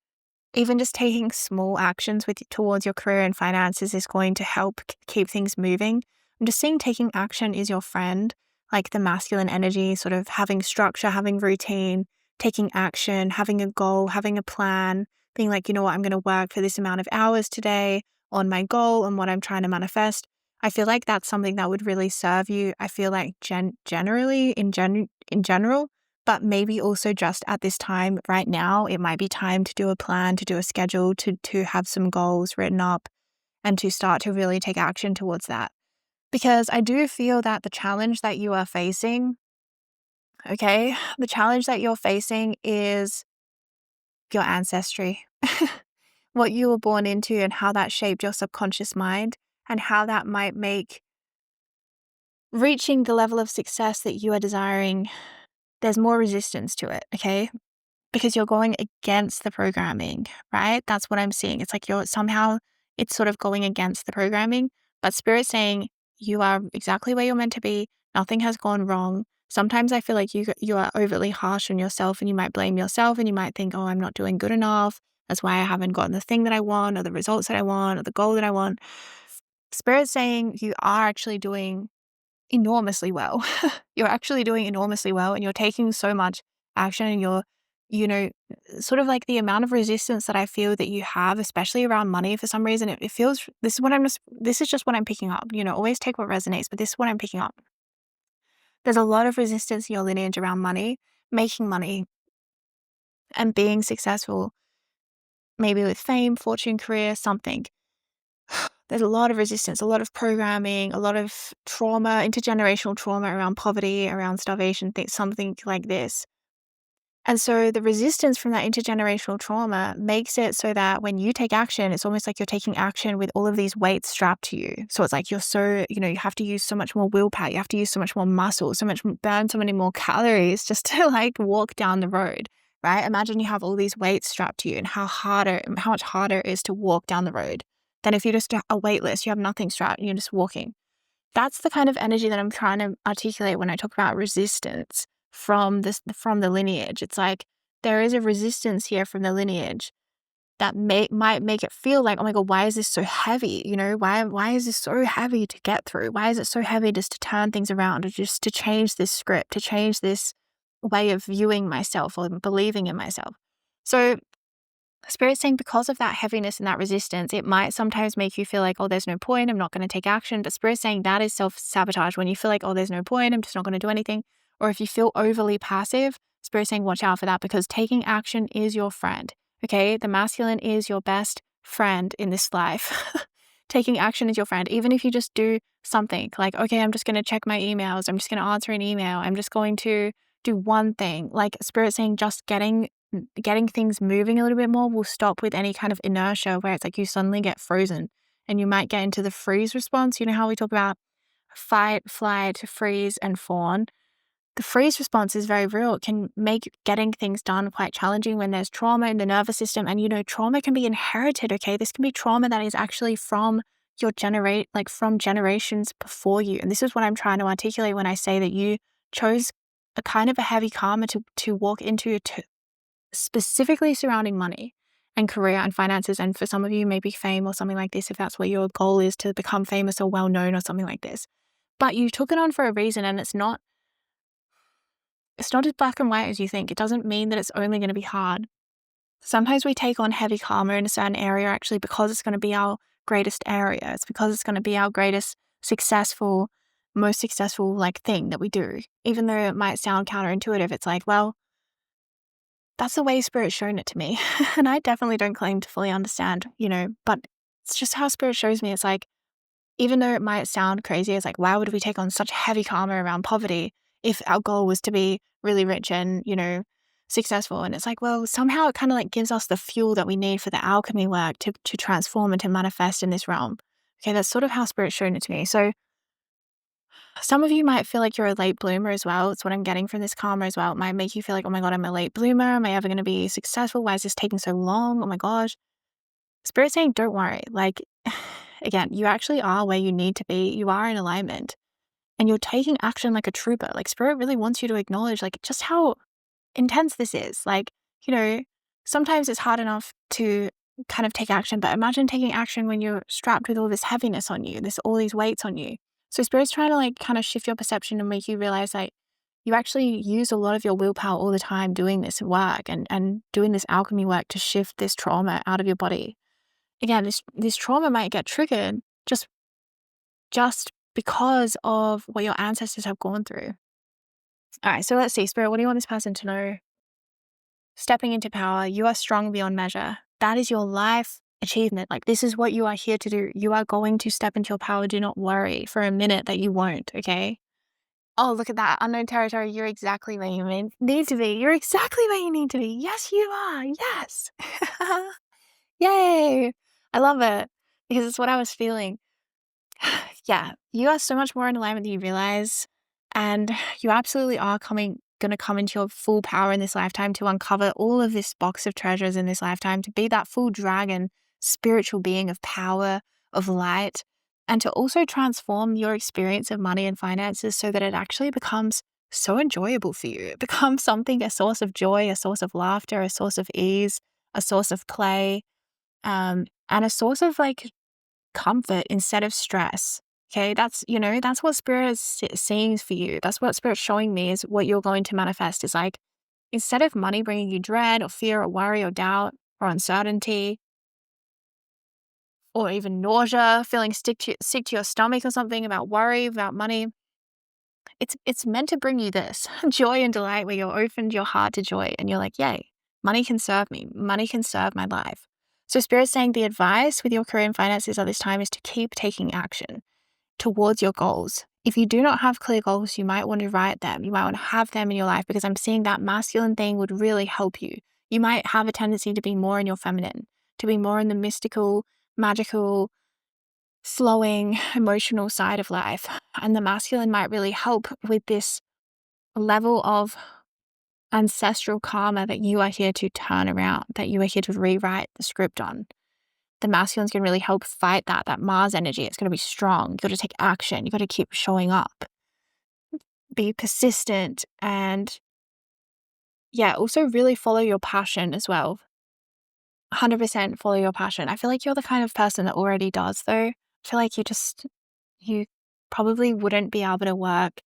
even just taking small actions towards your career and finances is going to help keep things moving. I'm just seeing taking action is your friend, like the masculine energy, sort of having structure, having routine, taking action, having a goal, having a plan, being like, you know what, I'm going to work for this amount of hours today on my goal and what I'm trying to manifest. I feel like that's something that would really serve you. I feel like generally in general, but maybe also just at this time right now, it might be time to do a plan, to do a schedule, to have some goals written up and to start to really take action towards that. Because I do feel that the challenge that you are facing, okay, the challenge that you're facing is your ancestry, what you were born into and how that shaped your subconscious mind and how that might make reaching the level of success that you are desiring, there's more resistance to it, okay? Because you're going against the programming, right? That's what I'm seeing. It's like it's sort of going against the programming, but Spirit's saying you are exactly where you're meant to be. Nothing has gone wrong. Sometimes I feel like you are overly harsh on yourself and you might blame yourself and you might think, oh, I'm not doing good enough. That's why I haven't gotten the thing that I want or the results that I want or the goal that I want. Spirit's saying you are actually doing enormously well. You're actually doing enormously well and you're taking so much action and you're, you know, sort of like the amount of resistance that I feel that you have, especially around money for some reason, it feels, this is just what I'm picking up, always take what resonates, but this is what I'm picking up. There's a lot of resistance in your lineage around money, making money and being successful, maybe with fame, fortune, career, something. There's a lot of resistance, a lot of programming, a lot of trauma, intergenerational trauma around poverty, around starvation, something like this. And so the resistance from that intergenerational trauma makes it so that when you take action, it's almost like you're taking action with all of these weights strapped to you. So it's like you have to use so much more willpower, you have to use so much more muscle, burn so many more calories just to like walk down the road, right? Imagine you have all these weights strapped to you and how much harder it is to walk down the road than if you're just a weightless, you have nothing strapped, you're just walking. That's the kind of energy that I'm trying to articulate when I talk about resistance from the lineage. It's like there is a resistance here from the lineage that might make it feel like, oh my God, why is this so heavy? Why is this so heavy to get through? Why is it so heavy just to turn things around or just to change this script, to change this way of viewing myself or believing in myself? So Spirit's saying because of that heaviness and that resistance, it might sometimes make you feel like, oh, there's no point, I'm not going to take action. But Spirit's saying that is self-sabotage. When you feel like, oh, there's no point, I'm just not going to do anything. Or if you feel overly passive, Spirit's saying watch out for that because taking action is your friend, okay? The masculine is your best friend in this life. Taking action is your friend. Even if you just do something like, okay, I'm just going to check my emails, I'm just going to answer an email, I'm just going to do one thing. Like Spirit's saying just getting things moving a little bit more will stop with any kind of inertia where it's like you suddenly get frozen and you might get into the freeze response. You know how we talk about fight, flight, freeze, and fawn? The freeze response is very real. It can make getting things done quite challenging when there's trauma in the nervous system. And, trauma can be inherited, okay? This can be trauma that is actually from from generations before you. And this is what I'm trying to articulate when I say that you chose a kind of a heavy karma to walk into, specifically surrounding money and career and finances. And for some of you, maybe fame or something like this, if that's what your goal is, to become famous or well-known or something like this. But you took it on for a reason, and it's not as black and white as you think. It doesn't mean that it's only going to be hard. Sometimes we take on heavy karma in a certain area actually because it's going to be our greatest area. It's because it's going to be our greatest most successful thing that we do. Even though it might sound counterintuitive, it's like, well, that's the way Spirit's shown it to me. And I definitely don't claim to fully understand, but it's just how Spirit shows me. It's like, even though it might sound crazy, it's like, why would we take on such heavy karma around poverty if our goal was to be really rich and, successful? And it's like, well, somehow it kind of gives us the fuel that we need for the alchemy work to transform and to manifest in this realm. Okay, that's sort of how Spirit's shown it to me. So some of you might feel like you're a late bloomer as well. It's what I'm getting from this karma as well. It might make you feel like, oh my God, I'm a late bloomer. Am I ever going to be successful? Why is this taking so long? Oh my gosh. Spirit's saying, don't worry. Again, you actually are where you need to be. You are in alignment. and you're taking action like a trooper. Like Spirit really wants you to acknowledge like just how intense this is. Like, sometimes it's hard enough to kind of take action, but imagine taking action when you're strapped with all this heaviness on you, all these weights on you. So Spirit's trying to like kind of shift your perception and make you realize like you actually use a lot of your willpower all the time doing this work and doing this alchemy work to shift this trauma out of your body. Again, this trauma might get triggered just because of what your ancestors have gone through. All right, so let's see, Spirit, what do you want this person to know? Stepping into power, you are strong beyond measure. That is your life achievement. Like, this is what you are here to do. You are going to step into your power. Do not worry for a minute that you won't, okay? Oh, look at that. Unknown territory. You're exactly where you need to be. You're exactly where you need to be. Yes, you are. Yes. Yay. I love it because it's what I was feeling. Yeah, you are so much more in alignment than you realize. And you absolutely are going to come into your full power in this lifetime to uncover all of this box of treasures in this lifetime, to be that full dragon, spiritual being of power, of light, and to also transform your experience of money and finances so that it actually becomes so enjoyable for you. It becomes something, a source of joy, a source of laughter, a source of ease, a source of play, and a source of like comfort instead of stress. Okay, that's what Spirit is seeing for you. That's what Spirit's showing me is what you're going to manifest is like, instead of money bringing you dread or fear or worry or doubt or uncertainty or even nausea, feeling sick to your stomach or something about worry, about money, it's meant to bring you this joy and delight where you're opened your heart to joy and you're like, yay, money can serve me. Money can serve my life. So Spirit's saying the advice with your career and finances at this time is to keep taking action towards your goals. If you do not have clear goals, you might want to write them. You might want to have them in your life because I'm seeing that masculine thing would really help you. You might have a tendency to be more in your feminine, to be more in the mystical, magical, flowing, emotional side of life. And the masculine might really help with this level of ancestral karma that you are here to turn around, that you are here to rewrite the script on. The masculine's going to really help fight that Mars energy. It's going to be strong. You got to take action. You got to keep showing up. Be persistent and also really follow your passion as well. 100% follow your passion. I feel like you're the kind of person that already does though. I feel like you probably wouldn't be able to work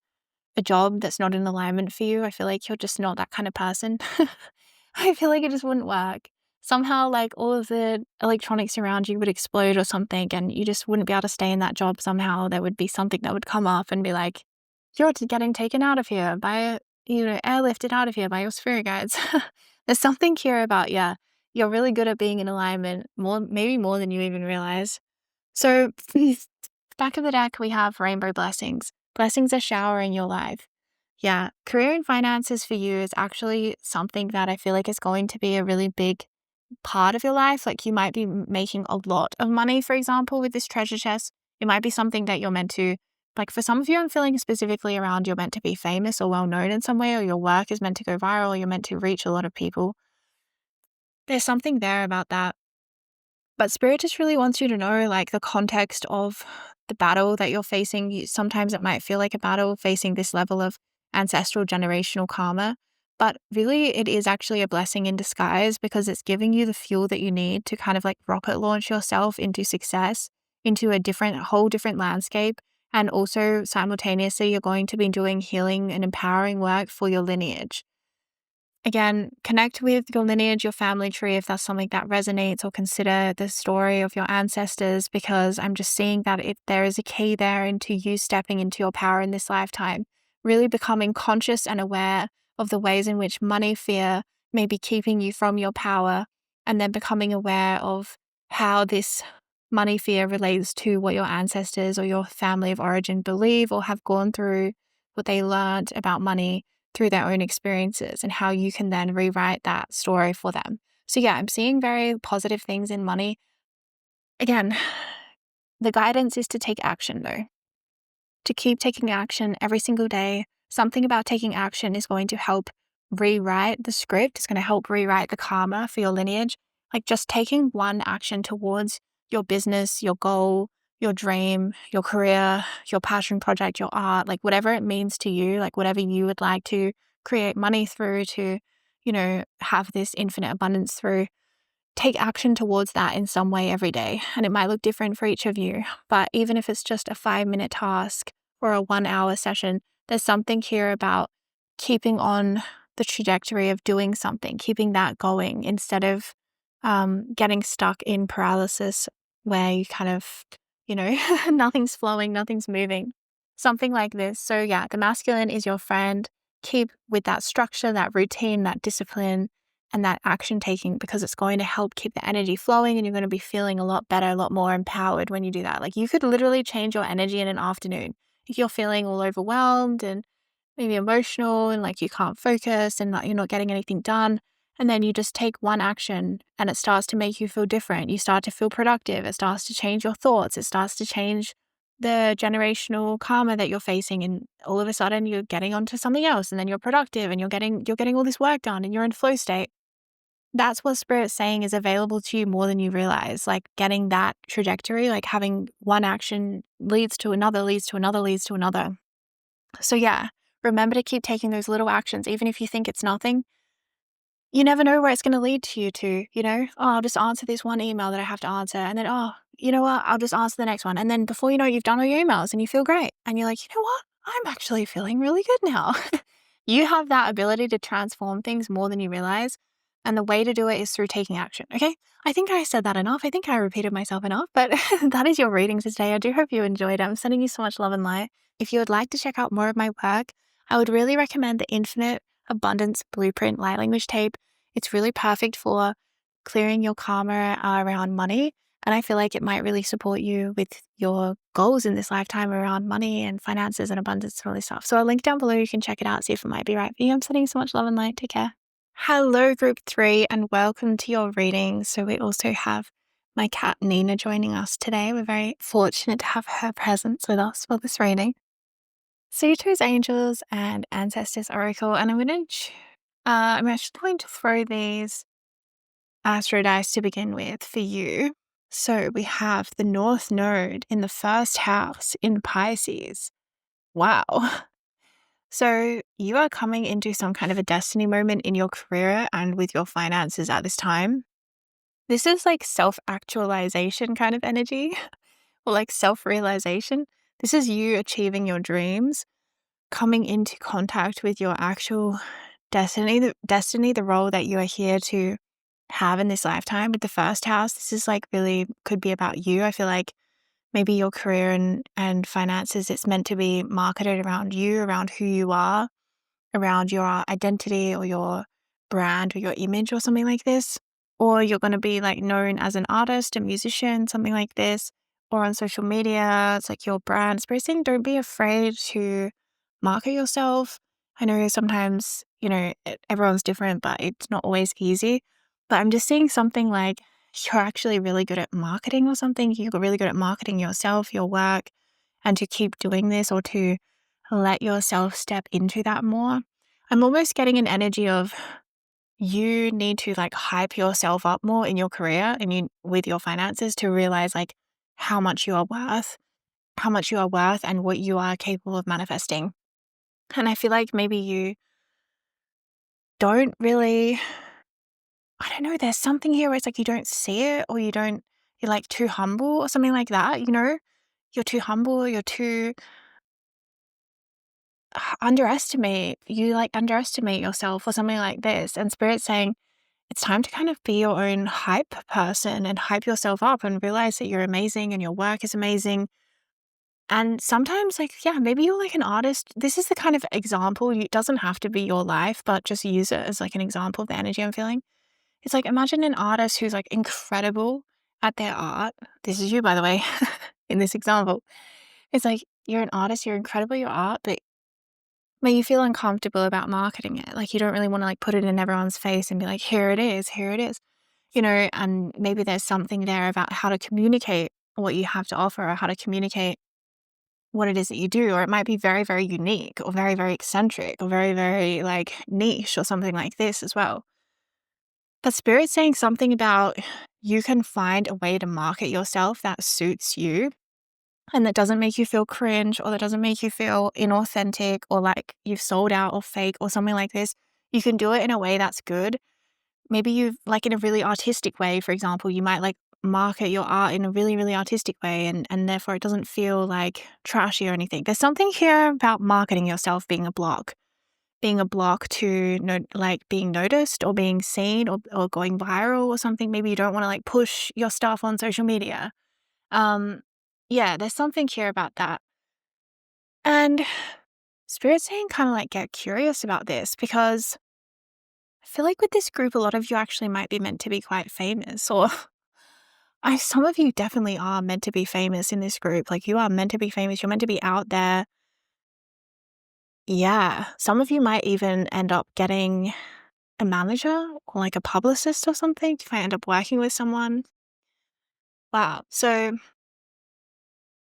a job that's not in alignment for you. I feel like you're just not that kind of person. I feel like it just wouldn't work. Somehow, like, all of the electronics around you would explode or something, and you just wouldn't be able to stay in that job somehow. There would be something that would come up and be like, you're getting taken out of here by, airlifted out of here by your spirit guides. There's something here about, you're really good at being in alignment, maybe more than you even realize. So, back of the deck, we have rainbow blessings. Blessings are showering your life. Yeah, career and finances for you is actually something that I feel like is going to be a really big part of your life. Like, you might be making a lot of money, for example, with this treasure chest. It might be something that you're meant to, like, for some of you, I'm feeling specifically around you're meant to be famous or well known in some way, or your work is meant to go viral, or you're meant to reach a lot of people. There's something there about that. But Spirit just really wants you to know, like, the context of the battle that you're facing. Sometimes it might feel like a battle facing this level of ancestral generational karma, but really it is actually a blessing in disguise because it's giving you the fuel that you need to kind of like rocket launch yourself into success, into a whole different landscape. And also simultaneously, you're going to be doing healing and empowering work for your lineage. Again, connect with your lineage, your family tree, if that's something that resonates, or consider the story of your ancestors, because I'm just seeing that there is a key there into you stepping into your power in this lifetime, really becoming conscious and aware of the ways in which money fear may be keeping you from your power, and then becoming aware of how this money fear relates to what your ancestors or your family of origin believe or have gone through, what they learned about money through their own experiences, and how you can then rewrite that story for them. So I'm seeing very positive things in money. Again, the guidance is to take action though, to keep taking action every single day. Something about taking action is going to help rewrite the script. It's going to help rewrite the karma for your lineage. Like, just taking one action towards your business, your goal, your dream, your career, your passion project, your art, like whatever it means to you, like whatever you would like to create money through, to, have this infinite abundance through, take action towards that in some way every day. And it might look different for each of you, but even if it's just a 5-minute task or a 1-hour session, there's something here about keeping on the trajectory of doing something, keeping that going instead of getting stuck in paralysis where you kind of, nothing's flowing, nothing's moving, something like this. So yeah, the masculine is your friend. Keep with that structure, that routine, that discipline, and that action taking, because it's going to help keep the energy flowing and you're going to be feeling a lot better, a lot more empowered when you do that. Like you could literally change your energy in an afternoon if you're feeling all overwhelmed and maybe emotional and like you can't focus and that you're not getting anything done. And then you just take one action and it starts to make you feel different. You start to feel productive. It starts to change your thoughts. It starts to change the generational karma that you're facing. And all of a sudden you're getting onto something else, and then you're productive and you're getting all this work done and you're in flow state. That's what Spirit's saying is available to you more than you realize. Like getting that trajectory, like having one action leads to another, leads to another, leads to another. So yeah, remember to keep taking those little actions, even if you think it's nothing. You never know where it's going to lead you to, oh, I'll just answer this one email that I have to answer. And then, oh, you know what? I'll just answer the next one. And then before you know it, you've done all your emails and you feel great. And you're like, you know what? I'm actually feeling really good now. You have that ability to transform things more than you realize. And the way to do it is through taking action. Okay. I think I said that enough. I think I repeated myself enough, but that is your reading for today. I do hope you enjoyed it. I'm sending you so much love and light. If you would like to check out more of my work, I would really recommend the Infinite Abundance Blueprint Light Language Tape. It's really perfect for clearing your karma around money. And I feel like it might really support you with your goals in this lifetime around money and finances and abundance and all this stuff. So I'll link down below. You can check it out, see if it might be right for you. I'm sending you so much love and light. Take care. Hello, group 3, and welcome to your reading. So we also have my cat Nina joining us today. We're very fortunate to have her presence with us for this reading. So you chose Angels and Ancestors Oracle, and I'm actually going to throw these Astro dice to begin with for you. So we have the North Node in the first house in Pisces. Wow. So you are coming into some kind of a destiny moment in your career and with your finances at this time. This is like self-actualization kind of energy, or like self-realization. This is you achieving your dreams, coming into contact with your actual destiny, the role that you are here to have in this lifetime. With the first house, this is like really could be about you. I feel like maybe your career and finances, it's meant to be marketed around you, around who you are, around your identity or your brand or your image or something like this. Or you're going to be like known as an artist, a musician, something like this, or on social media. It's like your brand. Spirit saying, don't be afraid to market yourself. I know sometimes, everyone's different, but it's not always easy. But I'm just seeing something like you're actually really good at marketing or something. You're really good at marketing yourself, your work, and to keep doing this or to let yourself step into that more. I'm almost getting an energy of you need to like hype yourself up more in your career and with your finances to realize like how much you are worth and what you are capable of manifesting. And I feel like maybe you don't really, I don't know, there's something here where it's like you don't see it, or you're like too humble or something like that, You're too humble, you're too you like underestimate yourself or something like this. And Spirit's saying it's time to kind of be your own hype person and hype yourself up and realize that you're amazing and your work is amazing. And sometimes, like, yeah, maybe you're like an artist. This is the kind of example, it doesn't have to be your life, but just use it as like an example of the energy I'm feeling. It's like, imagine an artist who's like incredible at their art. This is you, by the way, in this example. It's like, you're an artist, you're incredible at your art, but you feel uncomfortable about marketing it. Like you don't really want to like put it in everyone's face and be like, here it is, and maybe there's something there about how to communicate what you have to offer or how to communicate what it is that you do. Or it might be very, very unique or very, very eccentric or very, very like niche or something like this as well. But Spirit's saying something about you can find a way to market yourself that suits you. and that doesn't make you feel cringe, or that doesn't make you feel inauthentic, or like you've sold out or fake or something like this, you can do it in a way that's good. Maybe you like in a really artistic way, for example, you might like market your art in a really, really artistic way, and therefore it doesn't feel like trashy or anything. There's something here about marketing yourself being a block to like being noticed or being seen, or going viral or something. Maybe you don't want to like push your stuff on social media. Yeah, there's something here about that. And Spirit's saying kind of like get curious about this, because I feel like with this group, a lot of you actually might be meant to be quite famous, or some of you definitely are meant to be famous in this group. Like, you are meant to be famous. You're meant to be out there. Yeah. Some of you might even end up getting a manager or like a publicist or something. You might end up working with someone. Wow.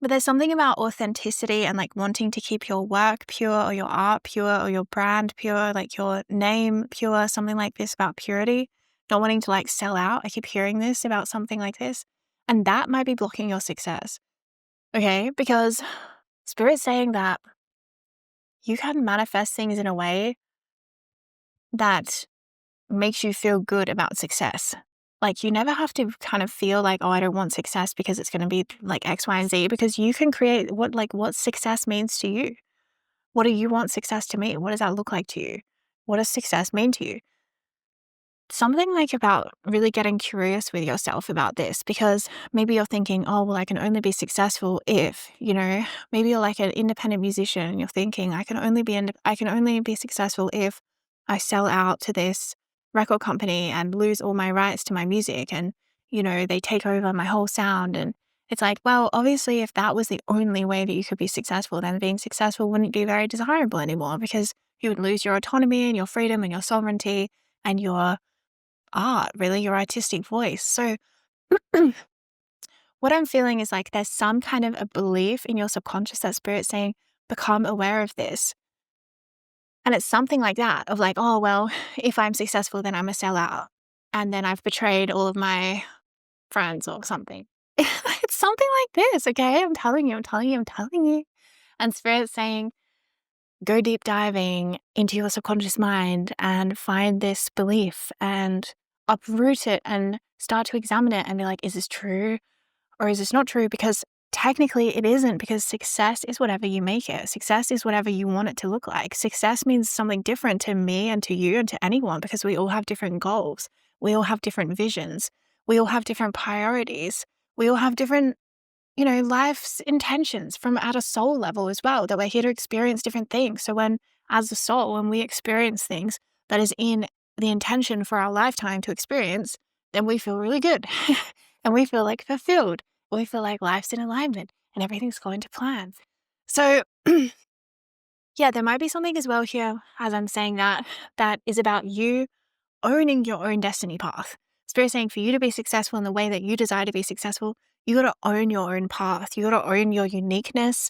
But there's something about authenticity and like wanting to keep your work pure, or your art pure, or your brand pure, like your name pure, something like this about purity, not wanting to like sell out. I keep hearing this about something like this. And that might be blocking your success. Okay. Because Spirit's saying that you can manifest things in a way that makes you feel good about success. Like, you never have to kind of feel like, oh, I don't want success because it's going to be like X, Y, and Z, because you can create what success means to you. What do you want success to mean? What does that look like to you? What does success mean to you? Something like about really getting curious with yourself about this, because maybe you're thinking, oh, well, I can only be successful if, maybe you're like an independent musician and you're thinking, I can only be successful if I sell out to this record company and lose all my rights to my music, and, they take over my whole sound. And it's like, well, obviously, if that was the only way that you could be successful, then being successful wouldn't be very desirable anymore, because you would lose your autonomy and your freedom and your sovereignty and your art, really, your artistic voice. So what I'm feeling is like there's some kind of a belief in your subconscious that Spirit's saying, become aware of this. And it's something like that, of like, oh, well, if I'm successful, then I'm a sellout. And then I've betrayed all of my friends or something. It's something like this, okay? I'm telling you, I'm telling you, I'm telling you. And Spirit's saying, go deep diving into your subconscious mind and find this belief and uproot it and start to examine it and be like, is this true or is this not true? Because technically it isn't, because success is whatever you make it. Success is whatever you want it to look like. Success means something different to me and to you and to anyone, because we all have different goals. We all have different visions. We all have different priorities. We all have different life's intentions from at a soul level as well, that we're here to experience different things. So as a soul, when we experience things that is in the intention for our lifetime to experience, then we feel really good and we feel like fulfilled. We feel like life's in alignment and everything's going to plan. So yeah, there might be something as well here, as I'm saying that is about you owning your own destiny path. Spirit saying for you to be successful in the way that you desire to be successful, you got to own your own path. You got to own your uniqueness,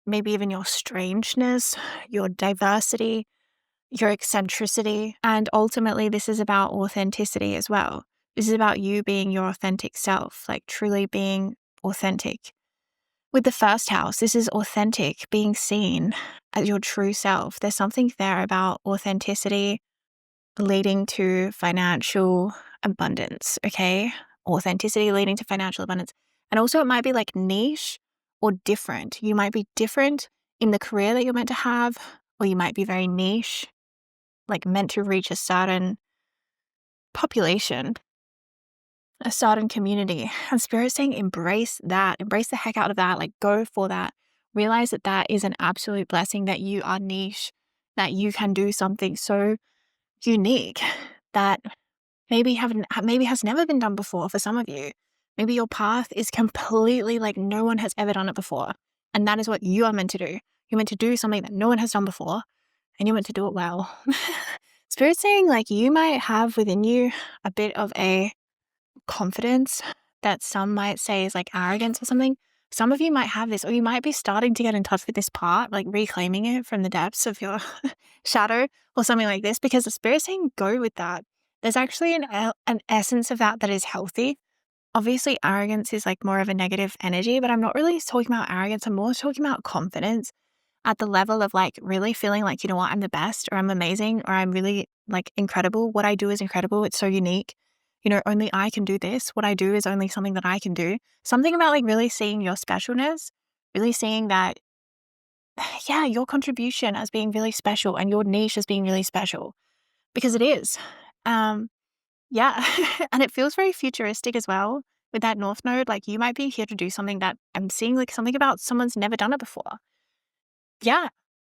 maybe even your strangeness, your diversity, your eccentricity. And ultimately, this is about authenticity as well. This is about you being your authentic self, like truly being authentic. With the first house, this is authentic, being seen as your true self. There's something there about authenticity leading to financial abundance, okay? Authenticity leading to financial abundance. And also it might be like niche or different. You might be different in the career that you're meant to have, or you might be very niche, like meant to reach a certain population, a certain community. And Spirit's saying embrace that, embrace the heck out of that, like go for that. Realize that that is an absolute blessing, that you are niche, that you can do something so unique that maybe has never been done before for some of you. Maybe your path is completely like no one has ever done it before. And that is what you are meant to do. You're meant to do something that no one has done before, and you're meant to do it well. Spirit's saying like you might have within you a bit of a confidence that some might say is like arrogance or something. Some of you might have this, or you might be starting to get in touch with this part, like reclaiming it from the depths of your shadow or something like this, because the Spirit's saying go with that. There's actually an essence of that is healthy. obviously arrogance is like more of a negative energy, but I'm not really talking about arrogance. I'm more talking about confidence at the level of like really feeling like, you know what, I'm the best, or I'm amazing, or I'm really like incredible. What I do is incredible. It's so unique. You know, only I can do this. What I do is only something that I can do. Something about like really seeing your specialness, really seeing that, yeah, your contribution as being really special and your niche as being really special, because it is. Um, yeah. And it feels very futuristic as well with that North Node. Like you might be here to do something that I'm seeing like something about someone's never done it before. Yeah.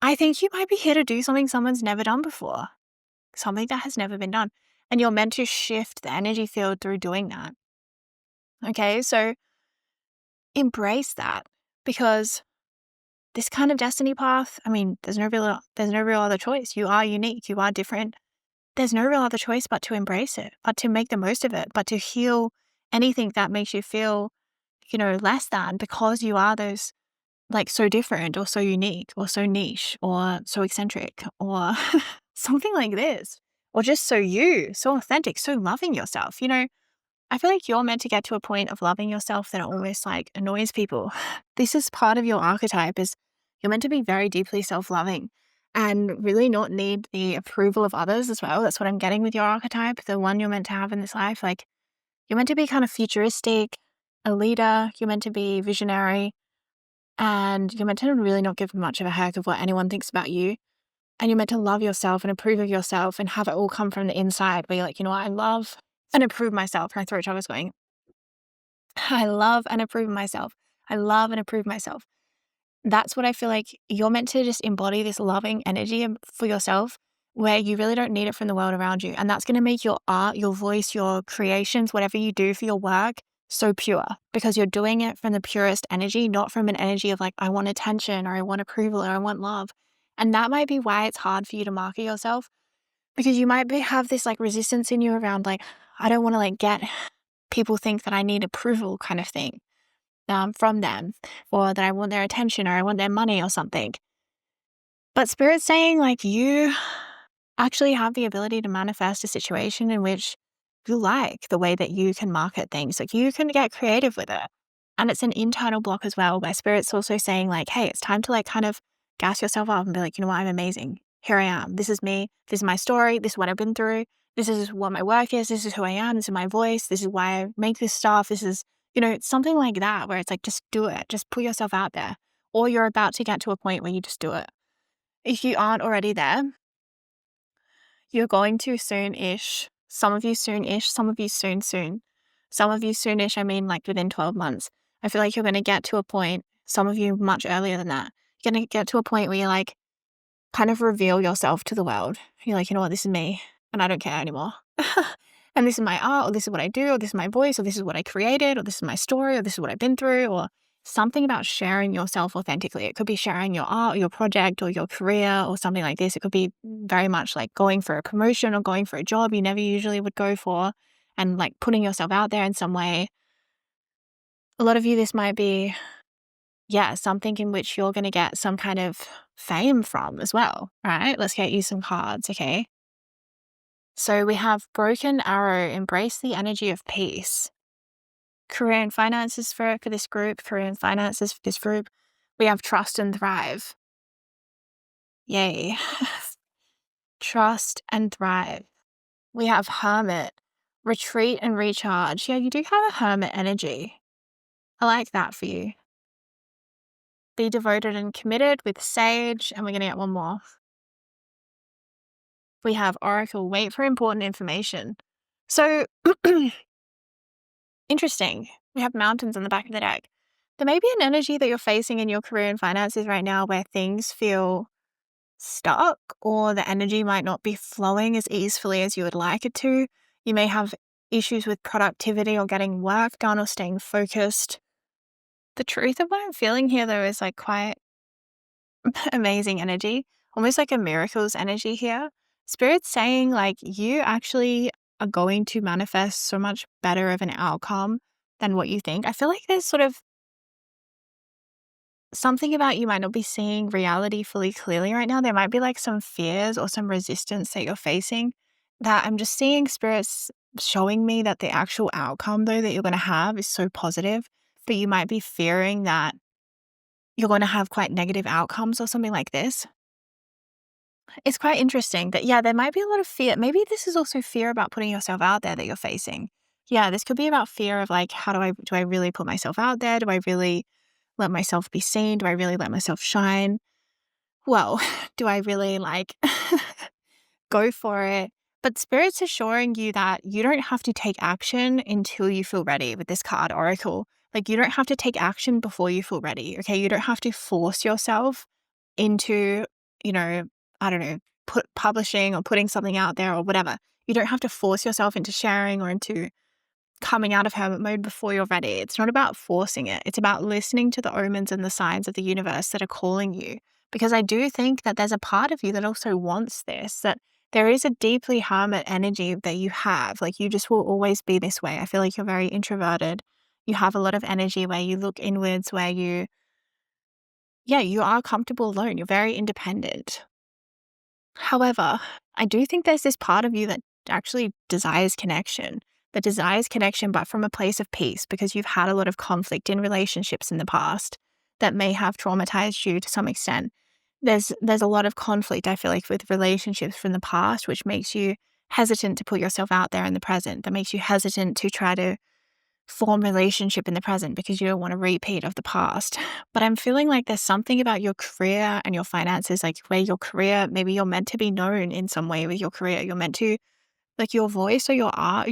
I think you might be here to do something someone's never done before, something that has never been done. And you're meant to shift the energy field through doing that. Okay. So embrace that, because this kind of destiny path, I mean, there's no real other choice. You are unique. You are different. There's no real other choice but to embrace it, but to make the most of it, but to heal anything that makes you feel, you know, less than, because you are those like so different or so unique or so niche or so eccentric or something like this, or just so you, so authentic, so loving yourself. You know, I feel like you're meant to get to a point of loving yourself that almost like annoys people. This is part of your archetype, is you're meant to be very deeply self-loving and really not need the approval of others as well. That's what I'm getting with your archetype, the one you're meant to have in this life. Like you're meant to be kind of futuristic, a leader, you're meant to be visionary, and you're meant to really not give much of a heck of what anyone thinks about you. And you're meant to love yourself and approve of yourself and have it all come from the inside, where you're like, you know what, I love and approve myself. My throat chakra is going, I love and approve myself. I love and approve myself. That's what I feel like you're meant to just embody, this loving energy for yourself, where you really don't need it from the world around you. And that's going to make your art, your voice, your creations, whatever you do for your work, so pure, because you're doing it from the purest energy, not from an energy of like, I want attention or I want approval or I want love. And that might be why it's hard for you to market yourself, because you might have this like resistance in you around like, I don't want to like get people think that I need approval kind of thing from them, or that I want their attention or I want their money or something. But Spirit's saying like you actually have the ability to manifest a situation in which you like the way that you can market things. Like you can get creative with it. And it's an internal block as well, where Spirit's also saying like, hey, it's time to like kind of gas yourself up and be like, you know what, I'm amazing. Here I am. This is me. This is my story. This is what I've been through. This is what my work is. This is who I am. This is my voice. This is why I make this stuff. This is, you know, something like that, where it's like, just do it. Just put yourself out there. Or you're about to get to a point where you just do it. If you aren't already there, you're going to soon-ish. Some of you soon-ish, some of you soon. Some of you soon-ish, I mean like within 12 months. I feel like you're going to get to a point, some of you much earlier than that. You're going to get to a point where you're like, kind of reveal yourself to the world. You're like, you know what, this is me, and I don't care anymore. And this is my art, or this is what I do, or this is my voice, or this is what I created, or this is my story, or this is what I've been through, or something about sharing yourself authentically. It could be sharing your art, or your project, or your career, or something like this. It could be very much like going for a promotion or going for a job you never usually would go for, and like putting yourself out there in some way. A lot of you, this might be, yeah, something in which you're going to get some kind of fame from as well, right? Let's get you some cards, okay? So we have Broken Arrow, embrace the energy of peace. Career and finances for this group, career and finances for this group. We have trust and thrive. Yay. Trust and thrive. We have hermit, retreat and recharge. Yeah, you do have a hermit energy. I like that for you. Be devoted and committed with sage, and we're going to get one more. We have oracle, wait for important information. So, interesting. We have mountains on the back of the deck. There may be an energy that you're facing in your career and finances right now where things feel stuck, or the energy might not be flowing as easily as you would like it to. You may have issues with productivity or getting work done or staying focused. The truth of what I'm feeling here, though, is like quite amazing energy, almost like a miracles energy here. Spirit's saying like you actually are going to manifest so much better of an outcome than what you think. I feel like there's sort of something about you might not be seeing reality fully clearly right now. There might be like some fears or some resistance that you're facing, that I'm just seeing spirits showing me that the actual outcome, though, that you're going to have is so positive, but you might be fearing that you're going to have quite negative outcomes or something like this. It's quite interesting that, yeah, there might be a lot of fear. Maybe this is also fear about putting yourself out there that you're facing. Yeah, this could be about fear of like, do I really put myself out there? Do I really let myself be seen? Do I really let myself shine? Well, do I really like go for it? But Spirit's assuring you that you don't have to take action until you feel ready with this card Oracle. Like, you don't have to take action before you feel ready. Okay. You don't have to force yourself into, you know, I don't know, publishing or putting something out there or whatever. You don't have to force yourself into sharing or into coming out of hermit mode before you're ready. It's not about forcing it. It's about listening to the omens and the signs of the universe that are calling you. Because I do think that there's a part of you that also wants this, that there is a deeply hermit energy that you have. Like, you just will always be this way. I feel like you're very introverted. You have a lot of energy where you look inwards, where you are comfortable alone. You're very independent. However, I do think there's this part of you that actually desires connection, but from a place of peace, because you've had a lot of conflict in relationships in the past that may have traumatized you to some extent. There's a lot of conflict, I feel like, with relationships from the past, which makes you hesitant to put yourself out there in the present, that makes you hesitant to try to form relationship in the present because you don't want a repeat of the past. But I'm feeling like there's something about your career and your finances, like where your career, maybe you're meant to be known in some way with your career. You're meant to, like, your voice or your art,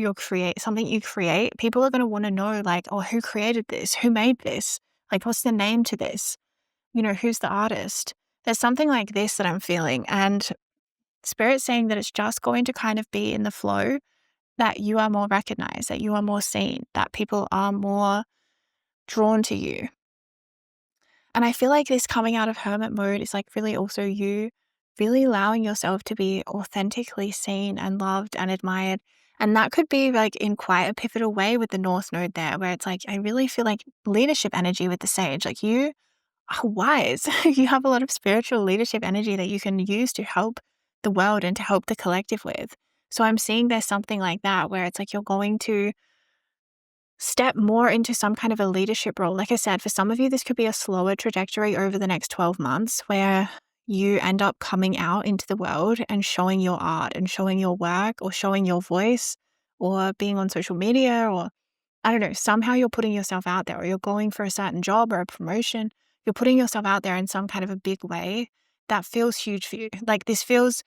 something you create, people are going to want to know, like, oh, who created this? Who made this? Like, what's the name to this? Who's the artist? There's something like this that I'm feeling. And Spirit's saying that it's just going to kind of be in the flow, that you are more recognized, that you are more seen, that people are more drawn to you. And I feel like this coming out of hermit mode is like really also you really allowing yourself to be authentically seen and loved and admired. And that could be like in quite a pivotal way with the North Node there, where it's like, I really feel like leadership energy with the Sage. Like, you are wise. You have a lot of spiritual leadership energy that you can use to help the world and to help the collective with. So I'm seeing there's something like that where it's like you're going to step more into some kind of a leadership role. Like I said, for some of you, this could be a slower trajectory over the next 12 months where you end up coming out into the world and showing your art and showing your work or showing your voice or being on social media, or I don't know, somehow you're putting yourself out there, or you're going for a certain job or a promotion. You're putting yourself out there in some kind of a big way that feels huge for you. Like, this feels,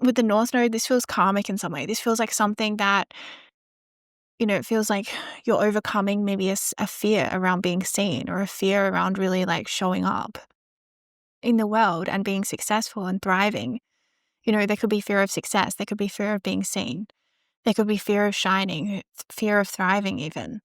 with the North Node, this feels karmic in some way. This feels like something that, it feels like you're overcoming maybe a fear around being seen, or a fear around really like showing up in the world and being successful and thriving. There could be fear of success. There could be fear of being seen. There could be fear of shining, fear of thriving even.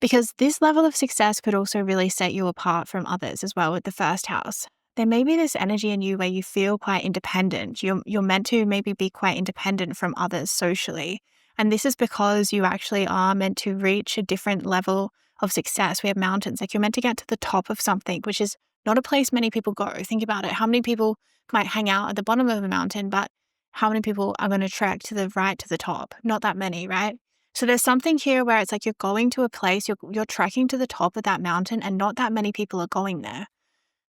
Because this level of success could also really set you apart from others as well with the first house. There may be this energy in you where you feel quite independent. You're meant to maybe be quite independent from others socially. And this is because you actually are meant to reach a different level of success. We have mountains. Like, you're meant to get to the top of something, which is not a place many people go. Think about it. How many people might hang out at the bottom of a mountain, but how many people are going to trek to the right to the top? Not that many, right? So there's something here where it's like you're going to a place, you're trekking to the top of that mountain, and not that many people are going there.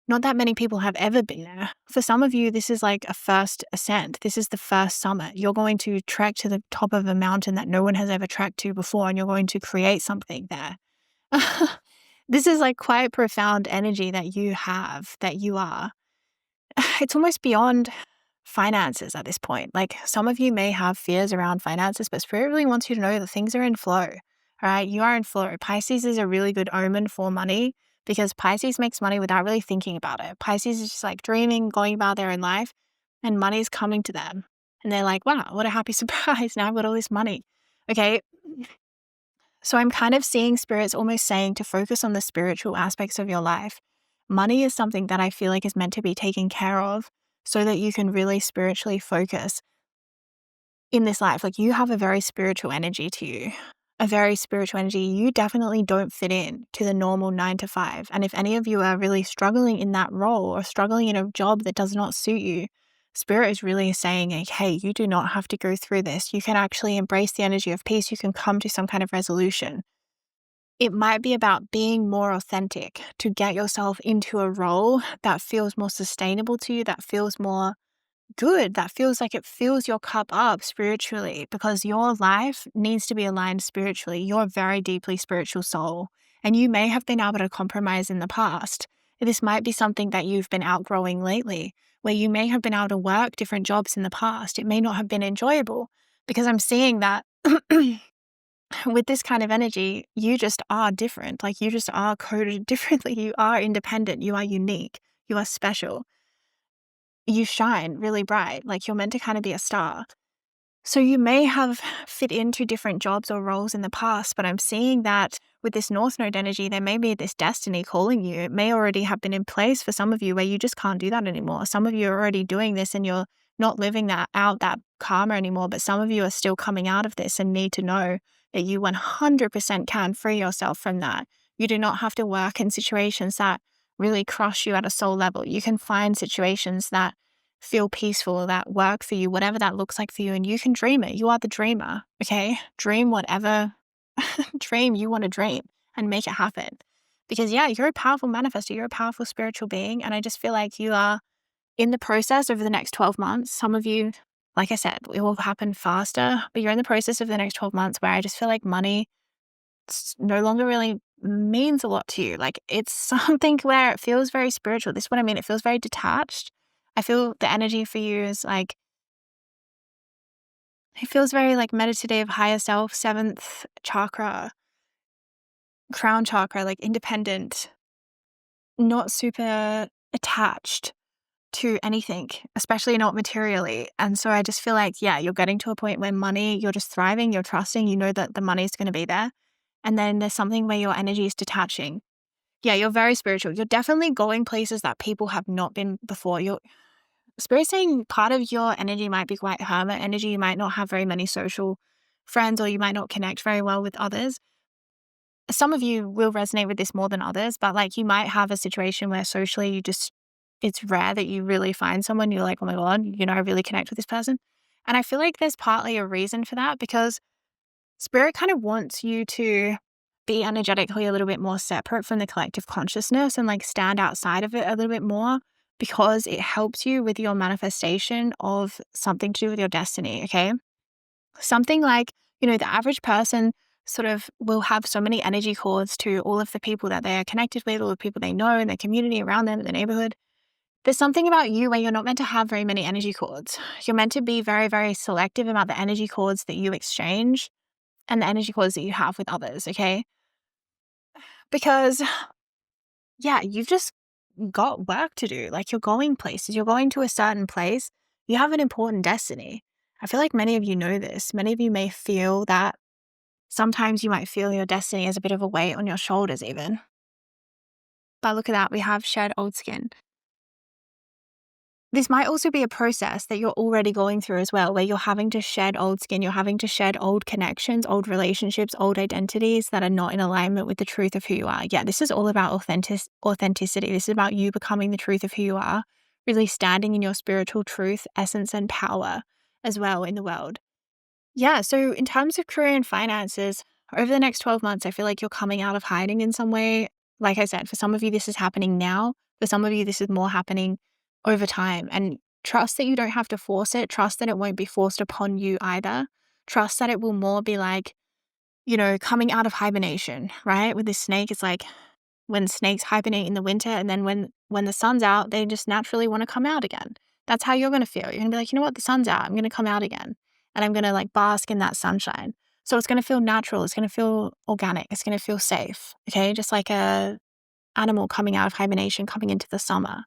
Not that many people have ever been there. For some of you, this is like a first ascent. This is the first summit. You're going to trek to the top of a mountain that no one has ever trekked to before, and you're going to create something there. This is like quite profound energy that you have, that you are. It's almost beyond finances at this point. Like, some of you may have fears around finances, but Spirit really wants you to know that things are in flow. All right, you are in flow. Pisces is a really good omen for money, because Pisces makes money without really thinking about it. Pisces is just like dreaming, going about their own life, and money is coming to them. And they're like, wow, what a happy surprise. Now I've got all this money. Okay. So I'm kind of seeing Spirit's almost saying to focus on the spiritual aspects of your life. Money is something that I feel like is meant to be taken care of so that you can really spiritually focus in this life. Like, you have a very spiritual energy to you, a very spiritual energy. You definitely don't fit in to the normal 9 to 5. And if any of you are really struggling in that role, or struggling in a job that does not suit you, Spirit is really saying, like, hey, you do not have to go through this. You can actually embrace the energy of peace. You can come to some kind of resolution. It might be about being more authentic to get yourself into a role that feels more sustainable to you, that feels more good, that feels like it fills your cup up spiritually, because your life needs to be aligned spiritually. You're a very deeply spiritual soul, and you may have been able to compromise in the past. This might be something that you've been outgrowing lately, where you may have been able to work different jobs in the past. It may not have been enjoyable, because I'm seeing that with this kind of energy, you just are different. Like, you just are coded differently. You are independent. You are unique. You are special. You shine really bright. Like, you're meant to kind of be a star. So you may have fit into different jobs or roles in the past, but I'm seeing that with this North Node energy, there may be this destiny calling you. It may already have been in place for some of you where you just can't do that anymore. Some of you are already doing this and you're not living that karma anymore, but some of you are still coming out of this and need to know that you 100% can free yourself from that. You do not have to work in situations that really crush you at a soul level. You can find situations that feel peaceful, that work for you, whatever that looks like for you, and you can dream it. You are the dreamer, okay? Dream whatever dream you want to dream and make it happen. Because yeah, you're a powerful manifestor, you're a powerful spiritual being, and I just feel like you are in the process over the next 12 months. Some of you, like I said, it will happen faster, but you're in the process of the next 12 months where I just feel like money no longer really means a lot to you. Like, it's something where it feels very spiritual. This is what I mean. It feels very detached. I feel the energy for you is like, it feels very like meditative, higher self, 7th chakra, crown chakra, like independent, not super attached to anything, especially not materially. And so I just feel like, yeah, you're getting to a point where money, you're just thriving, you're trusting, you know that the money is going to be there. And then there's something where your energy is detaching. Yeah, you're very spiritual. You're definitely going places that people have not been before. You're Spirit saying part of your energy might be quite hermit energy. You might not have very many social friends, or you might not connect very well with others. Some of you will resonate with this more than others, but like, you might have a situation where socially it's rare that you really find someone you're like, oh my God, I really connect with this person. And I feel like there's partly a reason for that, because Spirit kind of wants you to be energetically a little bit more separate from the collective consciousness and like stand outside of it a little bit more, because it helps you with your manifestation of something to do with your destiny, okay? Something like, the average person sort of will have so many energy cords to all of the people that they are connected with, all the people they know in their community around them, in the neighborhood. There's something about you where you're not meant to have very many energy cords. You're meant to be very, very selective about the energy cords that you exchange and the energy cords that you have with others, okay? Because, yeah, you've just got work to do. Like, you're going places, you're going to a certain place, you have an important destiny. I feel like many of you know this. Many of you may feel that sometimes you might feel your destiny as a bit of a weight on your shoulders even. But look at that, we have shed old skin. This might also be a process that you're already going through as well, where you're having to shed old skin, you're having to shed old connections, old relationships, old identities that are not in alignment with the truth of who you are. Yeah, this is all about authenticity. This is about you becoming the truth of who you are, really standing in your spiritual truth, essence, and power as well in the world. Yeah, so in terms of career and finances, over the next 12 months, I feel like you're coming out of hiding in some way. Like I said, for some of you, this is happening now. For some of you, this is more happening over time. And trust that you don't have to force it. Trust that it won't be forced upon you either. Trust that it will more be like, coming out of hibernation, right? With this snake, it's like when snakes hibernate in the winter, and then when the sun's out, they just naturally want to come out again. That's how you're going to feel. You're going to be like, you know what? The sun's out. I'm going to come out again. And I'm going to like bask in that sunshine. So it's going to feel natural. It's going to feel organic. It's going to feel safe. Okay. Just like a animal coming out of hibernation, coming into the summer.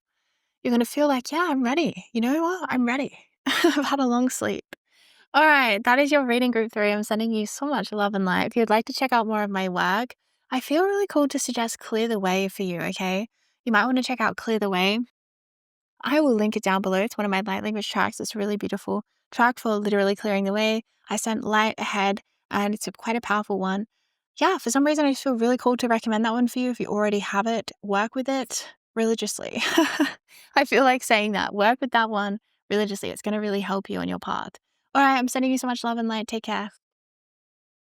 You're going to feel like, yeah, I'm ready. You know what? I'm ready. I've had a long sleep. All right. That is your reading group 3. I'm sending you so much love and light. If you'd like to check out more of my work, I feel really called to suggest Clear the Way for you. Okay. You might want to check out Clear the Way. I will link it down below. It's one of my light language tracks. It's a really beautiful track for literally clearing the way. I sent light ahead, and it's quite a powerful one. Yeah, for some reason, I just feel really called to recommend that one for you. If you already have it, work with it religiously. I feel like saying that. Work with that one religiously. It's going to really help you on your path. All right. I'm sending you so much love and light. Take care.